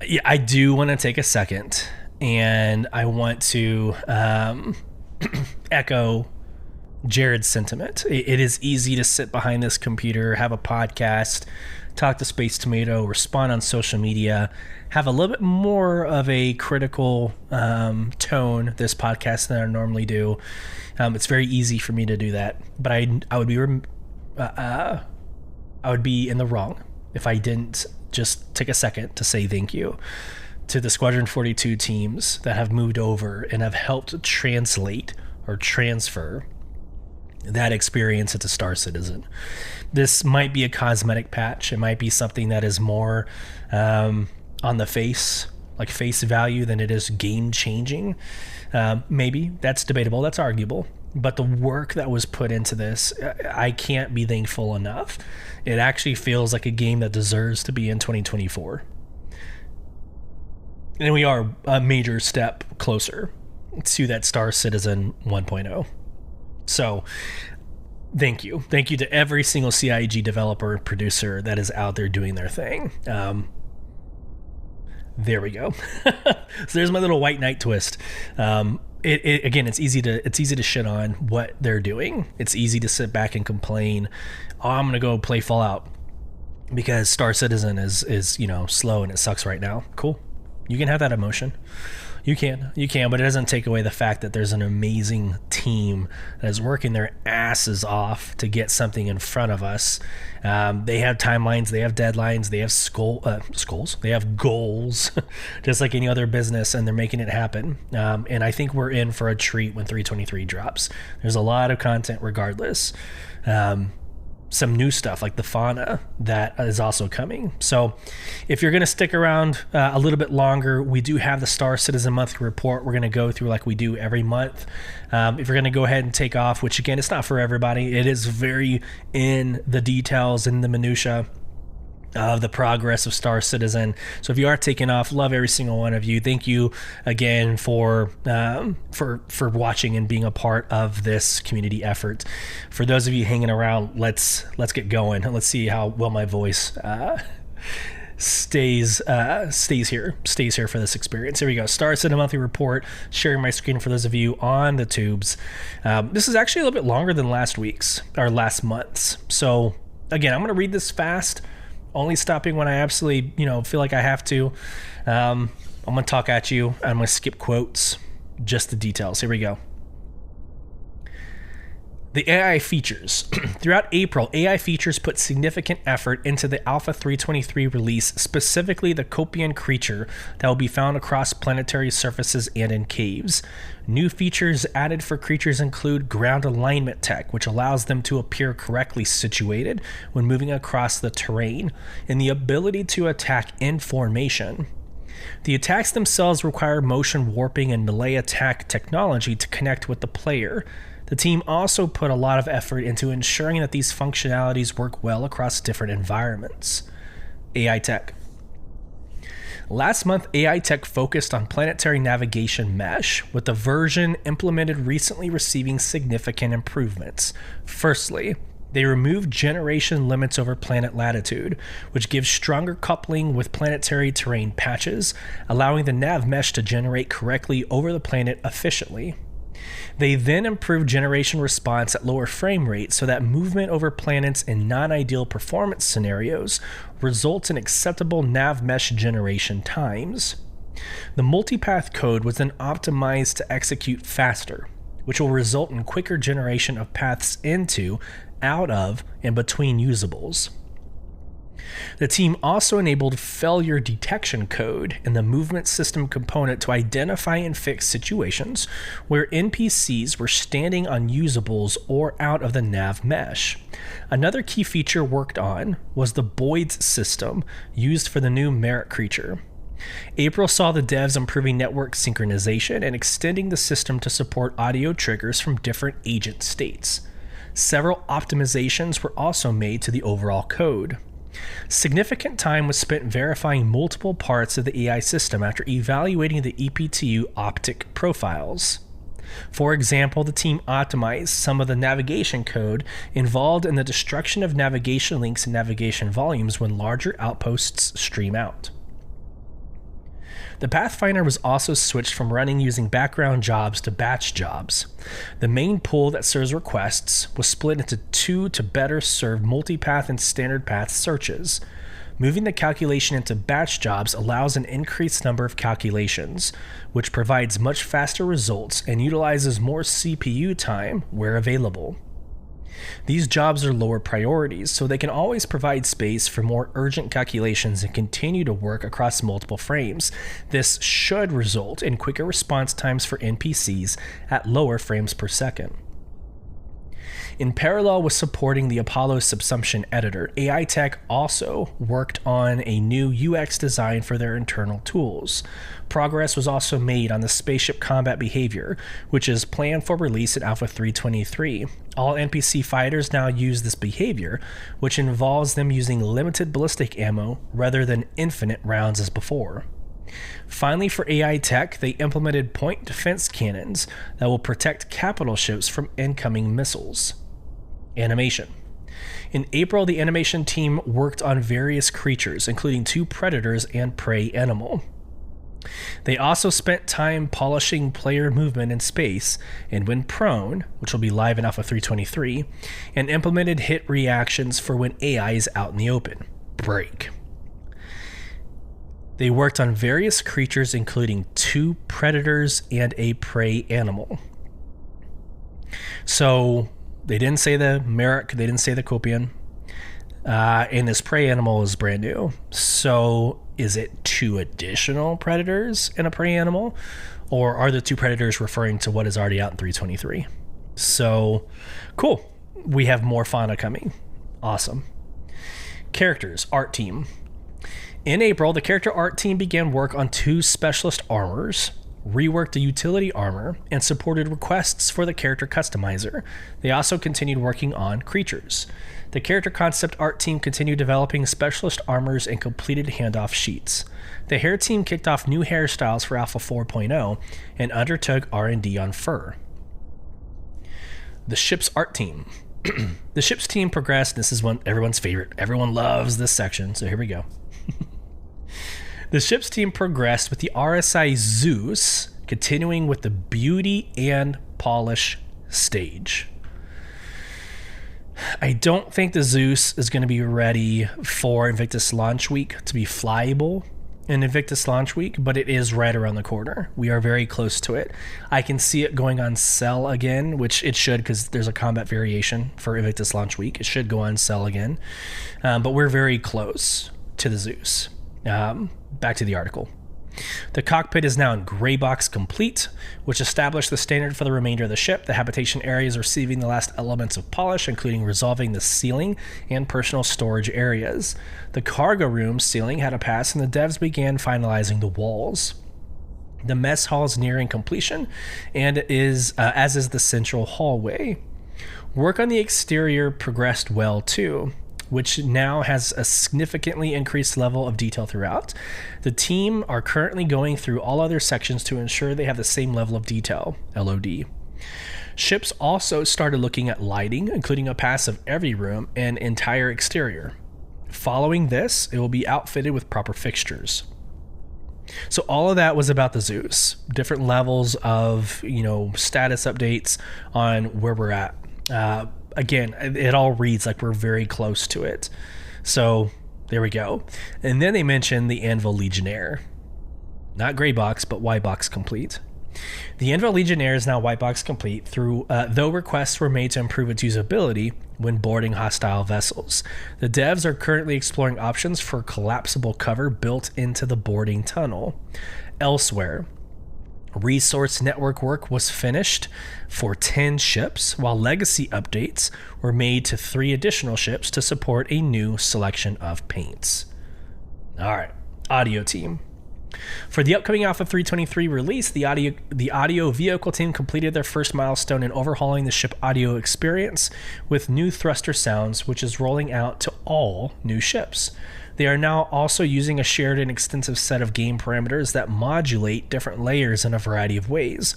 Yeah, I do want to take a second, and I want to echo Jared's sentiment. It is easy to sit behind this computer, have a podcast, talk to Space Tomato, respond on social media, have a little bit more of a critical tone this podcast than I normally do. It's very easy for me to do that, but I would be in the wrong if I didn't just take a second to say thank you to the Squadron 42 teams that have moved over and have helped translate or transfer that experience into Star Citizen. This might be a cosmetic patch. It might be something that is more on the face, like face value, than it is game changing. Maybe that's debatable. That's arguable. But the work that was put into this, I can't be thankful enough. It actually feels like a game that deserves to be in 2024. And we are a major step closer to that Star Citizen 1.0. So thank you. Thank you to every single CIG developer and producer that is out there doing their thing. There we go. So there's my little White Knight twist. Again, it's easy to shit on what they're doing. It's easy to sit back and complain, oh, I'm gonna go play Fallout because Star Citizen is slow and it sucks right now. Cool. You can have that emotion. You can, but it doesn't take away the fact that there's an amazing team that is working their asses off to get something in front of us. They have timelines, they have deadlines, they have skulls, they have goals, just like any other business, and they're making it happen. And I think we're in for a treat when 3.23 drops. There's a lot of content regardless. Some new stuff like the fauna that is also coming. So if you're going to stick around a little bit longer, we do have the Star Citizen monthly report we're going to go through like we do every month. If you're going to go ahead and take off, which again, it's not for everybody. It is very in the details, in the minutia of the progress of Star Citizen. So if you are taking off, love every single one of you. Thank you again for watching and being a part of this community effort. For those of you hanging around, let's get going. Let's see how well my voice stays here for this experience. Here we go. Star Citizen monthly report. Sharing my screen for those of you on the tubes. This is actually a little bit longer than last month's. So again, I'm going to read this fast. only stopping when I absolutely, feel like I have to. I'm going to talk at you. I'm going to skip quotes, just the details. Here we go. The AI features. Throughout April, AI features put significant effort into the Alpha 323 release, specifically the Copian creature that will be found across planetary surfaces and in caves. New features added for creatures include ground alignment tech, which allows them to appear correctly situated when moving across the terrain, and the ability to attack in formation. The attacks themselves require motion warping and melee attack technology to connect with the player. The team also put a lot of effort into ensuring that these functionalities work well across different environments. AI tech. Last month, AI tech focused on planetary navigation mesh, with the version implemented recently receiving significant improvements. Firstly, they removed generation limits over planet latitude, which gives stronger coupling with planetary terrain patches, allowing the nav mesh to generate correctly over the planet efficiently. They then improved generation response at lower frame rates so that movement over planets in non-ideal performance scenarios results in acceptable nav mesh generation times. The multipath code was then optimized to execute faster, which will result in quicker generation of paths into, out of, and between usables. The team also enabled failure detection code in the movement system component to identify and fix situations where NPCs were standing on usables or out of the nav mesh. Another key feature worked on was the Boyd's system used for the new Merit creature. April saw the devs improving network synchronization and extending the system to support audio triggers from different agent states. Several optimizations were also made to the overall code. Significant time was spent verifying multiple parts of the AI system after evaluating the EPTU optic profiles. For example, the team optimized some of the navigation code involved in the destruction of navigation links and navigation volumes when larger outposts stream out. The Pathfinder was also switched from running using background jobs to batch jobs. The main pool that serves requests was split into two to better serve multipath and standard path searches. Moving the calculation into batch jobs allows an increased number of calculations, which provides much faster results and utilizes more CPU time where available. These jobs are lower priorities, so they can always provide space for more urgent calculations and continue to work across multiple frames. This should result in quicker response times for NPCs at lower frames per second. In parallel with supporting the Apollo subsumption editor, AI Tech also worked on a new UX design for their internal tools. Progress was also made on the spaceship combat behavior, which is planned for release at Alpha 323. All NPC fighters now use this behavior, which involves them using limited ballistic ammo rather than infinite rounds as before. Finally, for AI Tech, they implemented point defense cannons that will protect capital ships from incoming missiles. Animation. In April, the animation team worked on various creatures, including 2 predators and prey animal. They also spent time polishing player movement in space and when prone, which will be live in Alpha 323, and implemented hit reactions for when AI is out in the open. Break. They worked on various creatures, including 2 predators and a prey animal. So they didn't say the Merrick, they didn't say the Copian, and this prey animal is brand new. So is it 2 additional predators and a prey animal, or are the 2 predators referring to what is already out in 323? So cool. We have more fauna coming. Awesome. Characters, art team. In April, the character art team began work on 2 specialist armors, reworked the utility armor, and supported requests for the character customizer. They also continued working on creatures. The character concept art team continued developing specialist armors and completed handoff sheets. The hair team kicked off new hairstyles for Alpha 4.0 and undertook R&D on fur. The ship's art team. The ship's team progressed. This is one everyone's favorite. Everyone loves this section, so here we go. The ship's team progressed with the RSI Zeus, continuing with the beauty and polish stage. I don't think the Zeus is going to be ready for Invictus launch week to be flyable in Invictus launch week, but it is right around the corner. We are very close to it. I can see it going on sale again, which it should, because there's a combat variation for Invictus launch week. It should go on sale again, but we're very close to the Zeus. Back to the article. The cockpit is now in gray box complete, which established the standard for the remainder of the ship. The habitation area is receiving the last elements of polish, including resolving the ceiling and personal storage areas. The cargo room ceiling had a pass, and the devs began finalizing the walls. The mess hall is nearing completion, and as is the central hallway. Work on the exterior progressed well too, which now has a significantly increased level of detail throughout. The team are currently going through all other sections to ensure they have the same level of detail, LOD. Ships also started looking at lighting, including a pass of every room and entire exterior. Following this, it will be outfitted with proper fixtures. So all of that was about the Zeus, different levels of, status updates on where we're at. Again, it all reads like we're very close to it. So there we go. And then they mentioned the Anvil Legionnaire. Not gray box, but white box complete. The Anvil Legionnaire is now white box complete, though requests were made to improve its usability when boarding hostile vessels. The devs are currently exploring options for collapsible cover built into the boarding tunnel. Elsewhere, resource network work was finished for 10 ships, while legacy updates were made to 3 additional ships to support a new selection of paints. All right, audio team. For the upcoming Alpha 323 release, the audio vehicle team completed their first milestone in overhauling the ship audio experience with new thruster sounds, which is rolling out to all new ships. They are now also using a shared and extensive set of game parameters that modulate different layers in a variety of ways.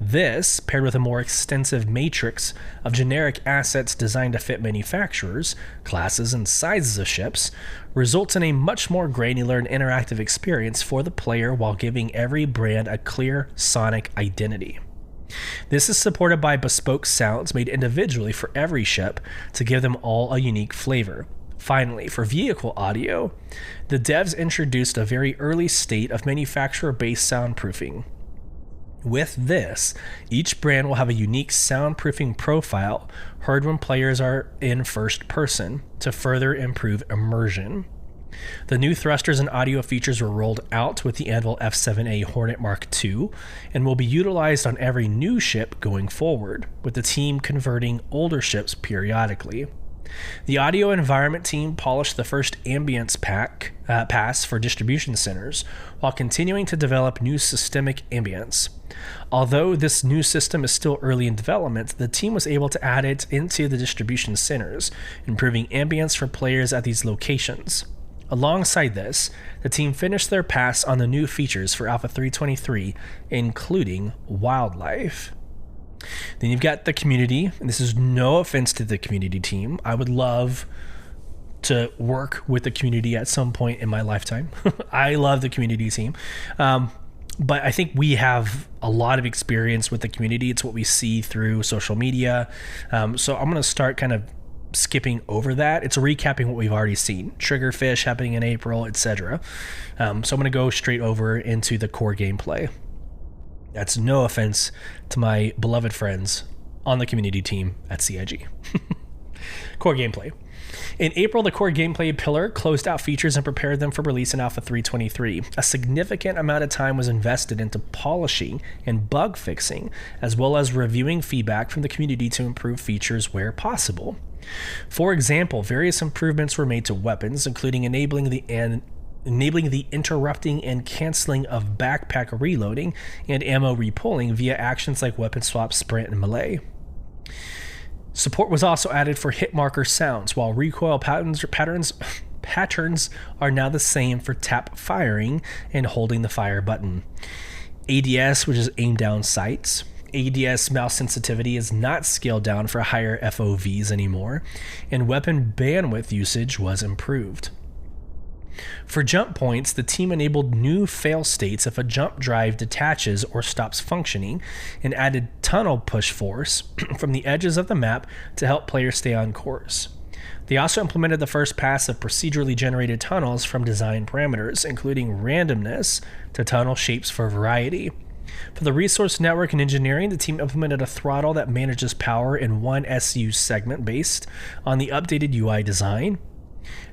This, paired with a more extensive matrix of generic assets designed to fit manufacturers, classes, and sizes of ships, results in a much more granular and interactive experience for the player while giving every brand a clear sonic identity. This is supported by bespoke sounds made individually for every ship to give them all a unique flavor. Finally, for vehicle audio, the devs introduced a very early state of manufacturer-based soundproofing. With this, each brand will have a unique soundproofing profile heard when players are in first person to further improve immersion. The new thrusters and audio features were rolled out with the Anvil F7A Hornet Mark II and will be utilized on every new ship going forward, with the team converting older ships periodically. The audio environment team polished the first ambience pass for distribution centers while continuing to develop new systemic ambience. Although this new system is still early in development, the team was able to add it into the distribution centers, improving ambience for players at these locations. Alongside this, the team finished their pass on the new features for Alpha 323, including wildlife. Then you've got the community, and this is no offense to the community team. I would love to work with the community at some point in my lifetime. I love the community team. But I think we have a lot of experience with the community. It's what we see through social media. So I'm going to start kind of skipping over that. It's recapping what we've already seen. Triggerfish happening in April, etc. So I'm going to go straight over into the core gameplay. That's no offense to my beloved friends on the community team at CIG. Core gameplay. In April, the core gameplay pillar closed out features and prepared them for release in Alpha 323. A significant amount of time was invested into polishing and bug fixing, as well as reviewing feedback from the community to improve features where possible. For example, various improvements were made to weapons, including enabling the interrupting and canceling of backpack reloading and ammo repulling via actions like weapon swap, sprint, and melee. Support was also added for hit marker sounds, while recoil patterns are now the same for tap firing and holding the fire button. ADS, which is aim down sights. ADS mouse sensitivity is not scaled down for higher FOVs anymore, and weapon bandwidth usage was improved. For jump points, the team enabled new fail states if a jump drive detaches or stops functioning, and added tunnel push force from the edges of the map to help players stay on course. They also implemented the first pass of procedurally generated tunnels from design parameters, including randomness to tunnel shapes for variety. For the resource network and engineering, the team implemented a throttle that manages power in one SU segment based on the updated UI design.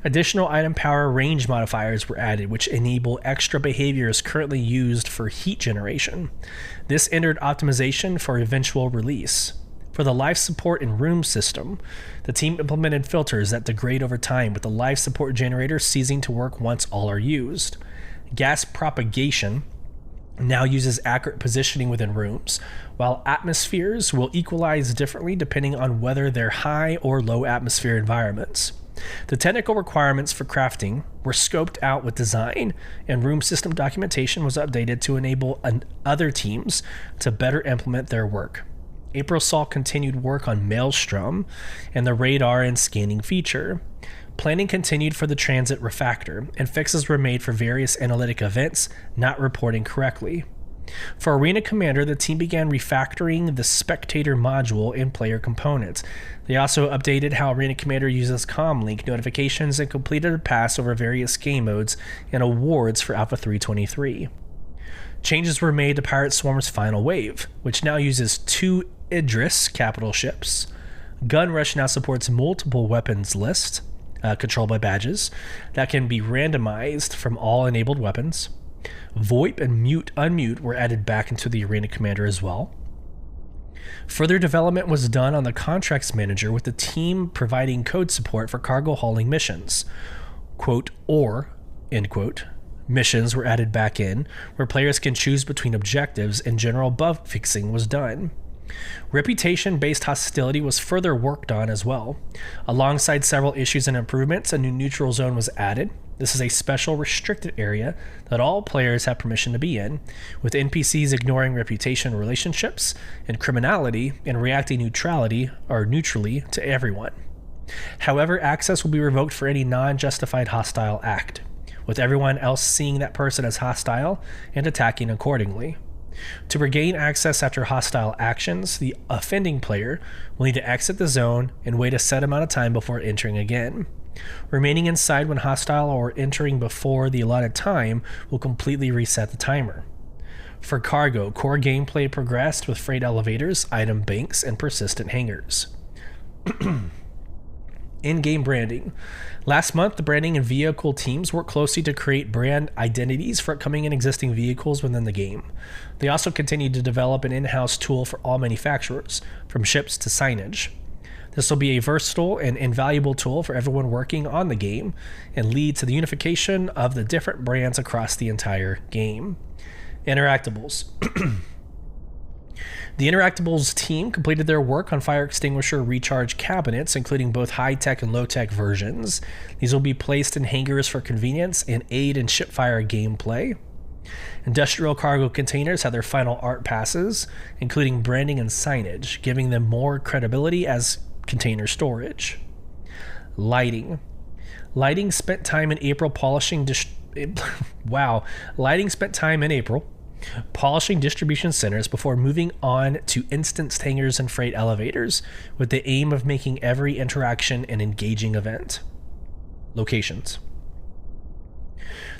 Additional item power range modifiers were added, which enable extra behaviors currently used for heat generation. This entered optimization for eventual release. For the life support and room system, the team implemented filters that degrade over time, with the life support generator ceasing to work once all are used. Gas propagation now uses accurate positioning within rooms, while atmospheres will equalize differently depending on whether they're high or low atmosphere environments. The technical requirements for crafting were scoped out with design, and room system documentation was updated to enable other teams to better implement their work. April saw continued work on Maelstrom and the radar and scanning feature. Planning continued for the transit refactor, and fixes were made for various analytic events not reporting correctly. For Arena Commander, the team began refactoring the spectator module and player components. They also updated how Arena Commander uses comlink notifications and completed a pass over various game modes and awards for Alpha 323. Changes were made to Pirate Swarm's final wave, which now uses 2 Idris capital ships. Gunrush now supports multiple weapons lists, controlled by badges, that can be randomized from all enabled weapons. VoIP and mute-unmute were added back into the Arena Commander as well. Further development was done on the contracts manager, with the team providing code support for cargo hauling missions. Quote, or, end quote, missions were added back in, where players can choose between objectives, and general bug fixing was done. Reputation-based hostility was further worked on as well. Alongside several issues and improvements, a new neutral zone was added. This is a special restricted area that all players have permission to be in, with NPCs ignoring reputation relationships and criminality and reacting neutrally to everyone. However, access will be revoked for any non-justified hostile act, with everyone else seeing that person as hostile and attacking accordingly. To regain access after hostile actions, the offending player will need to exit the zone and wait a set amount of time before entering again. Remaining inside when hostile or entering before the allotted time will completely reset the timer. For cargo, core gameplay progressed with freight elevators, item banks, and persistent hangars. In-game branding. Last month, the branding and vehicle teams worked closely to create brand identities for upcoming and existing vehicles within the game. They also continued to develop an in-house tool for all manufacturers, from ships to signage. This will be a versatile and invaluable tool for everyone working on the game, and lead to the unification of the different brands across the entire game. Interactables. The Interactables team completed their work on fire extinguisher recharge cabinets, including both high-tech and low-tech versions. These will be placed in hangars for convenience and aid in shipfire gameplay. Industrial cargo containers had their final art passes, including branding and signage, giving them more credibility as container storage. Lighting. Lighting spent time in April polishing distribution centers before moving on to instanced hangars and freight elevators, with the aim of making every interaction an engaging event. Locations.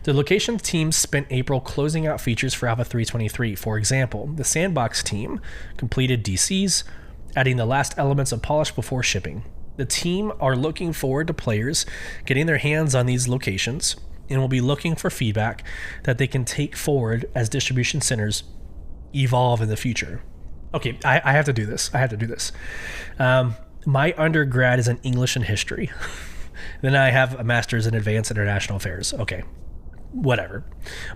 The locations team spent April closing out features for Alpha 323. For example, the Sandbox team completed DCs, adding the last elements of polish before shipping. The team are looking forward to players getting their hands on these locations, and will be looking for feedback that they can take forward as distribution centers evolve in the future. Okay, I have to do this. My undergrad is in English and history. Then I have a master's in advanced international affairs. Okay, whatever.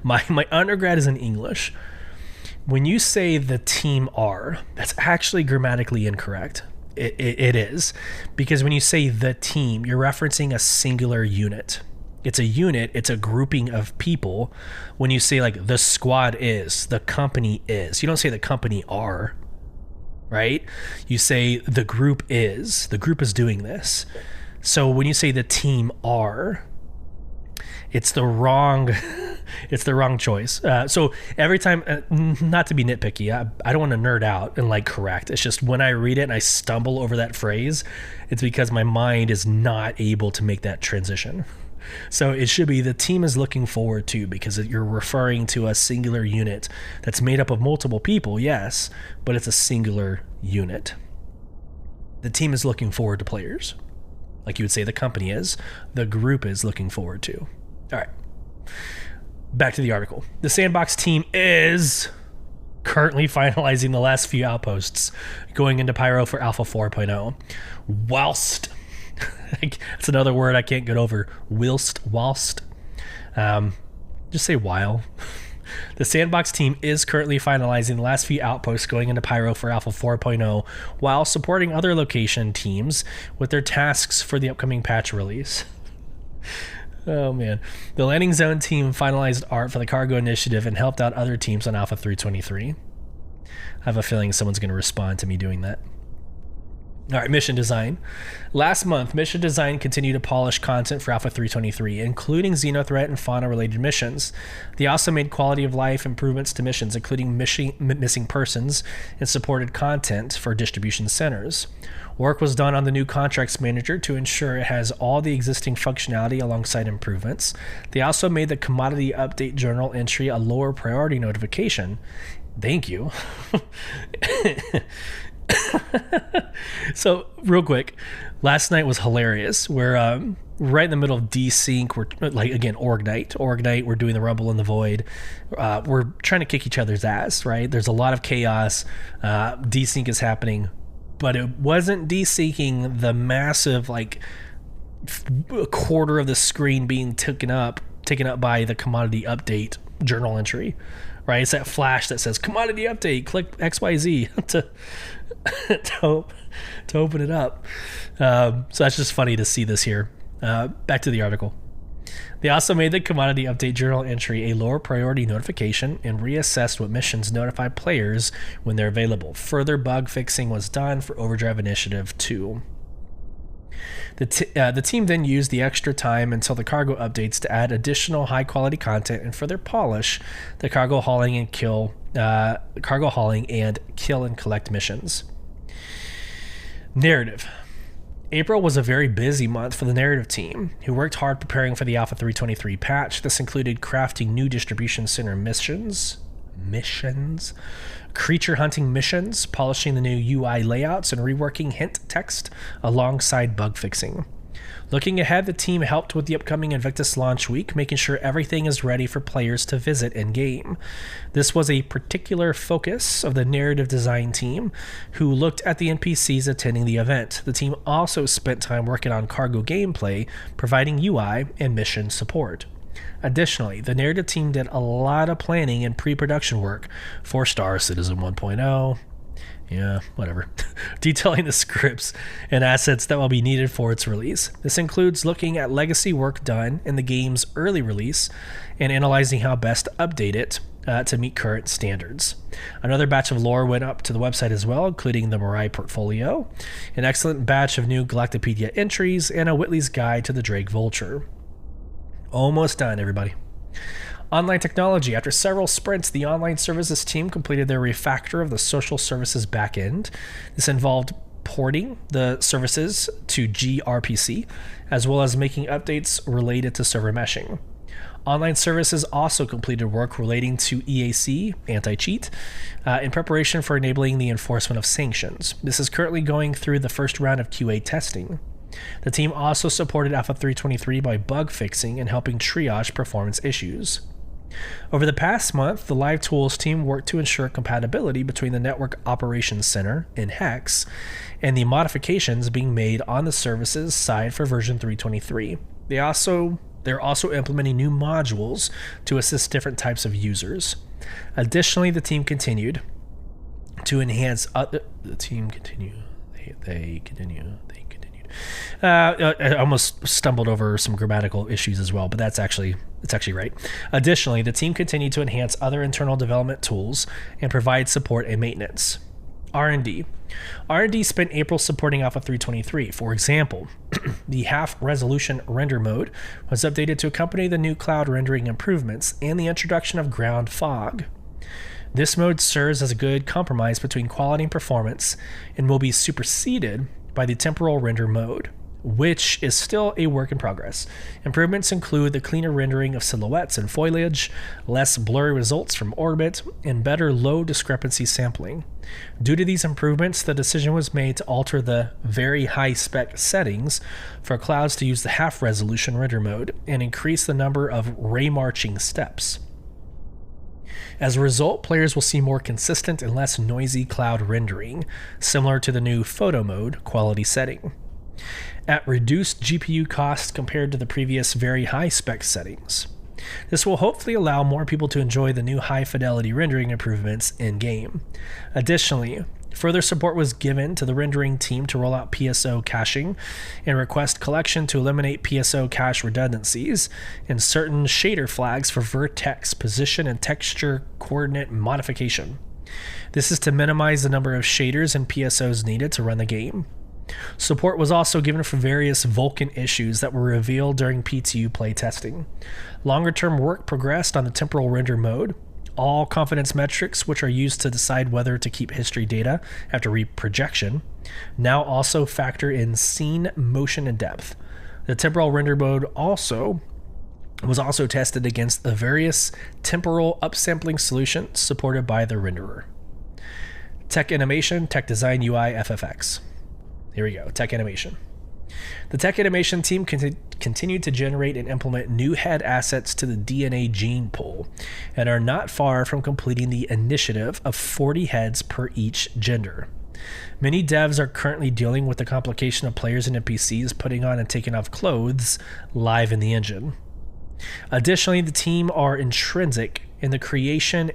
My undergrad is in English. When you say the team are, that's actually grammatically incorrect. It is. Because when you say the team, you're referencing a singular unit. It's a unit, it's a grouping of people. When you say like the squad is, the company is, you don't say the company are, right? You say the group is doing this. So when you say the team are, it's the wrong it's the wrong choice. So every time, not to be nitpicky, I don't want to nerd out and like correct. It's just when I read it and I stumble over that phrase, it's because my mind is not able to make that transition. So it should be the team is looking forward to, because you're referring to a singular unit that's made up of multiple people, yes, but it's a singular unit. The team is looking forward to players. Like you would say the company is, the group is looking forward to. All right. Back to the article. The Sandbox team is currently finalizing the last few outposts going into Pyro for Alpha 4.0. Whilst, it's another word I can't get over. Whilst. Just say while. The Sandbox team is currently finalizing the last few outposts going into Pyro for Alpha 4.0 while supporting other location teams with their tasks for the upcoming patch release. Oh man. The Landing Zone team finalized art for the Cargo Initiative and helped out other teams on Alpha 323. I have a feeling someone's going to respond to me doing that. All right, mission design. Last month, mission design continued to polish content for Alpha 323, including Xenothreat and fauna-related missions. They also made quality of life improvements to missions, including missing persons and supported content for distribution centers. Work was done on the new contracts manager to ensure it has all the existing functionality alongside improvements. They also made the commodity update journal entry a lower priority notification. Thank you. So real quick, last night was hilarious. We're right in the middle of desync. We're like, again, Orgnite, we're doing the Rumble in the Void. We're trying to kick each other's ass, right? There's a lot of chaos. Desync is happening, but it wasn't desyncing the massive, like, a quarter of the screen being taken up by the commodity update journal entry, right? It's that flash that says commodity update, click XYZ to open it up. So that's just funny to see this here. Back to the article. They also made the commodity update journal entry a lower priority notification and reassessed what missions notify players when they're available. Further bug fixing was done for Overdrive Initiative 2. The team then used the extra time until the cargo updates to add additional high-quality content and further polish the cargo hauling and kill and collect missions. Narrative. April was a very busy month for the narrative team, who worked hard preparing for the Alpha 323 patch. This included crafting new distribution center missions, creature hunting missions, polishing the new UI layouts, and reworking hint text alongside bug fixing. Looking ahead, the team helped with the upcoming Invictus launch week, making sure everything is ready for players to visit in-game. This was a particular focus of the narrative design team, who looked at the NPCs attending the event. The team also spent time working on cargo gameplay, providing UI and mission support. Additionally, the narrative team did a lot of planning and pre-production work for Star Citizen 1.0. Yeah, whatever. Detailing the scripts and assets that will be needed for its release. This includes looking at legacy work done in the game's early release and analyzing how best to update it to meet current standards. Another batch of lore went up to the website as well, including the Mirai portfolio, an excellent batch of new Galactopedia entries, and a Whitley's Guide to the Drake Vulture. Almost done, everybody. Online technology. After several sprints, the online services team completed their refactor of the social services backend. This involved porting the services to gRPC, as well as making updates related to server meshing. Online services also completed work relating to EAC, anti-cheat, in preparation for enabling the enforcement of sanctions. This is currently going through the first round of QA testing. The team also supported Alpha 323 by bug fixing and helping triage performance issues. Over the past month, the Live Tools team worked to ensure compatibility between the Network Operations Center in Hex and the modifications being made on the services side for version 323. They're also implementing new modules to assist different types of users. Additionally, the team continued to enhance I almost stumbled over some grammatical issues as well, but it's actually right. Additionally, the team continued to enhance other internal development tools and provide support and maintenance. R&D. R&D spent April supporting Alpha 323. For example, the half-resolution render mode was updated to accompany the new cloud rendering improvements and the introduction of ground fog. This mode serves as a good compromise between quality and performance and will be superseded by the temporal render mode, which is still a work in progress. Improvements include the cleaner rendering of silhouettes and foliage, less blurry results from orbit, and better low discrepancy sampling. Due to these improvements, the decision was made to alter the very high spec settings for clouds to use the half resolution render mode and increase the number of ray marching steps. As a result, players will see more consistent and less noisy cloud rendering, similar to the new photo mode quality setting, at reduced GPU costs compared to the previous very high spec settings. This will hopefully allow more people to enjoy the new high fidelity rendering improvements in-game. Additionally, further support was given to the rendering team to roll out PSO caching and request collection to eliminate PSO cache redundancies and certain shader flags for vertex position and texture coordinate modification. This is to minimize the number of shaders and PSOs needed to run the game. Support was also given for various Vulkan issues that were revealed during PTU playtesting. Longer-term work progressed on the temporal render mode. All confidence metrics, which are used to decide whether to keep history data after reprojection, now also factor in scene motion and depth. The temporal render mode was also tested against the various temporal upsampling solutions supported by the renderer. Tech Animation, Tech Design, UI, FFX. Here we go, Tech Animation. The Tech Animation team continued to generate and implement new head assets to the DNA gene pool and are not far from completing the initiative of 40 heads per each gender. Many devs are currently dealing with the complication of players and NPCs putting on and taking off clothes live in the engine. Additionally, the team are intrinsic in the creation...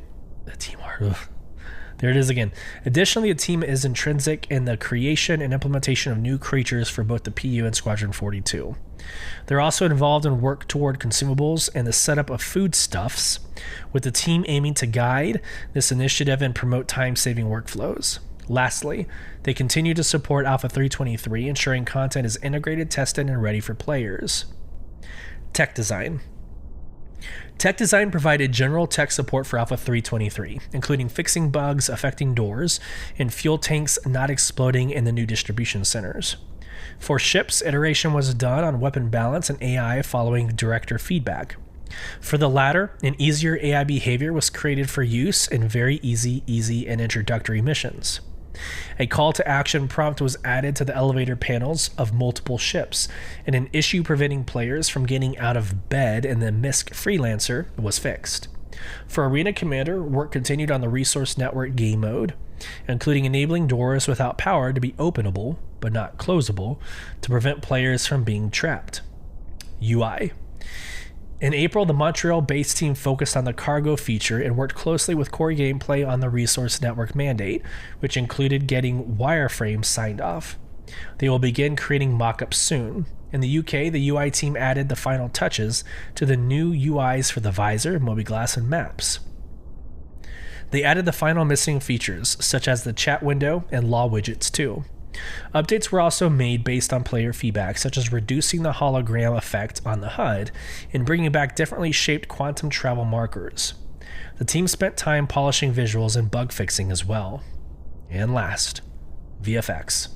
There it is again. Additionally, the team is intrinsic in the creation and implementation of new creatures for both the PU and Squadron 42. They're also involved in work toward consumables and the setup of foodstuffs, with the team aiming to guide this initiative and promote time-saving workflows. Lastly, they continue to support Alpha 323, ensuring content is integrated, tested, and ready for players. Tech Design. Tech Design provided general tech support for Alpha 323, including fixing bugs affecting doors and fuel tanks not exploding in the new distribution centers. For ships, iteration was done on weapon balance and AI following director feedback. For the latter, an easier AI behavior was created for use in very easy, and introductory missions. A call to action prompt was added to the elevator panels of multiple ships, and an issue preventing players from getting out of bed in the MISC Freelancer was fixed. For Arena Commander, work continued on the Resource Network game mode, including enabling doors without power to be openable, but not closable, to prevent players from being trapped. UI. In April, the Montreal-based team focused on the cargo feature and worked closely with core gameplay on the Resource Network mandate, which included getting wireframes signed off. They will begin creating mock-ups soon. In the UK, the UI team added the final touches to the new UIs for the visor, mobiGlas, and maps. They added the final missing features, such as the chat window and law widgets too. Updates were also made based on player feedback, such as reducing the hologram effect on the HUD and bringing back differently shaped quantum travel markers. The team spent time polishing visuals and bug fixing as well. And last, VFX.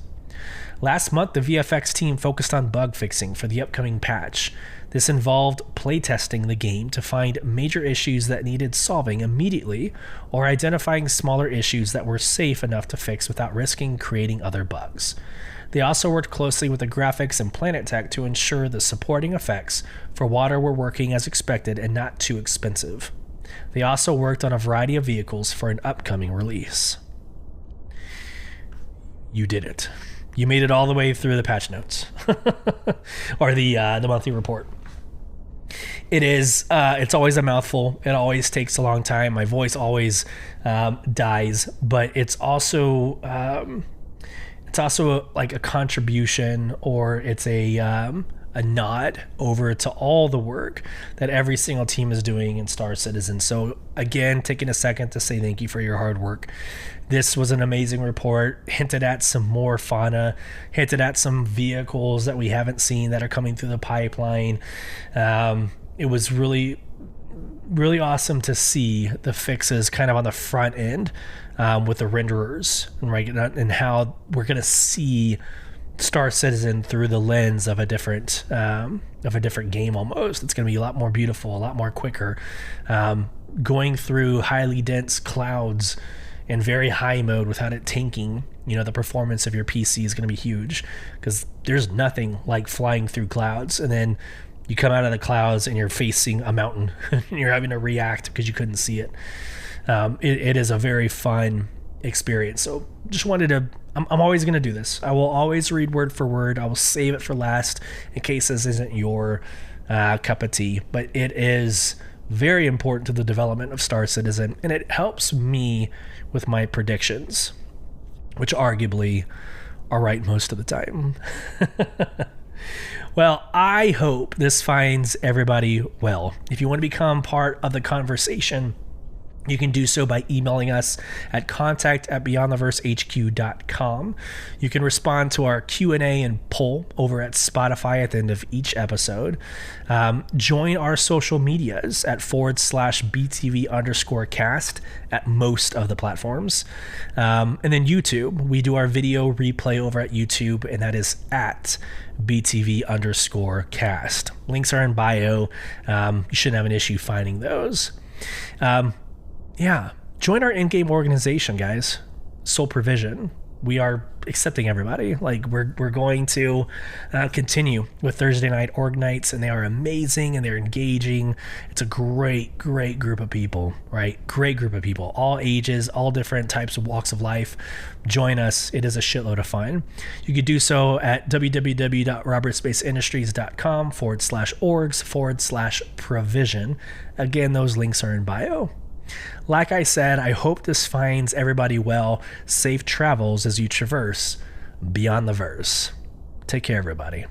Last month, the VFX team focused on bug fixing for the upcoming patch. This involved playtesting the game to find major issues that needed solving immediately or identifying smaller issues that were safe enough to fix without risking creating other bugs. They also worked closely with the graphics and Planet Tech to ensure the supporting effects for water were working as expected and not too expensive. They also worked on a variety of vehicles for an upcoming release. You did it. You made it all the way through the patch notes or the monthly report. It is. It's always a mouthful. It always takes a long time. My voice always dies, but it's also like a contribution, or it's a a nod over to all the work that every single team is doing in Star Citizen. So again, taking a second to say thank you for your hard work. This was an amazing report, hinted at some more fauna, hinted at some vehicles that we haven't seen that are coming through the pipeline. It was really awesome to see the fixes kind of on the front end with the renderers, right, and how we're going to see Star Citizen through the lens of a different game almost. It's going to be a lot more beautiful, a lot more quicker. Going through highly dense clouds in very high mode without it tanking, the performance of your PC is going to be huge, because there's nothing like flying through clouds and then you come out of the clouds and you're facing a mountain and you're having to react because you couldn't see it. It is a very fun experience. So just wanted to, I'm always going to do this. I will always read word for word. I will save it for last in case this isn't your cup of tea, but it is very important to the development of Star Citizen, and it helps me with my predictions, which arguably are right most of the time. Well, I hope this finds everybody well. If you want to become part of the conversation, you can do so by emailing us at contact@beyondtheversehq.com. You can respond to our Q&A and poll over at Spotify at the end of each episode. Join our social medias at /BTV_cast at most of the platforms. And then YouTube, we do our video replay over at YouTube, and that is at BTV_cast. Links are in bio. You shouldn't have an issue finding those. Yeah, join our in-game organization, guys. Sole Provision. We are accepting everybody. Like, we're going to continue with Thursday night org nights, and they are amazing and they're engaging. It's a great group of people, right? Great group of people, all ages, all different types of walks of life. Join us. It is a shitload of fun. You could do so at www.robertspaceindustriescom/orgs/provision. Again, those links are in bio. Like I said, I hope this finds everybody well. Safe travels as you traverse beyond the verse. Take care, everybody.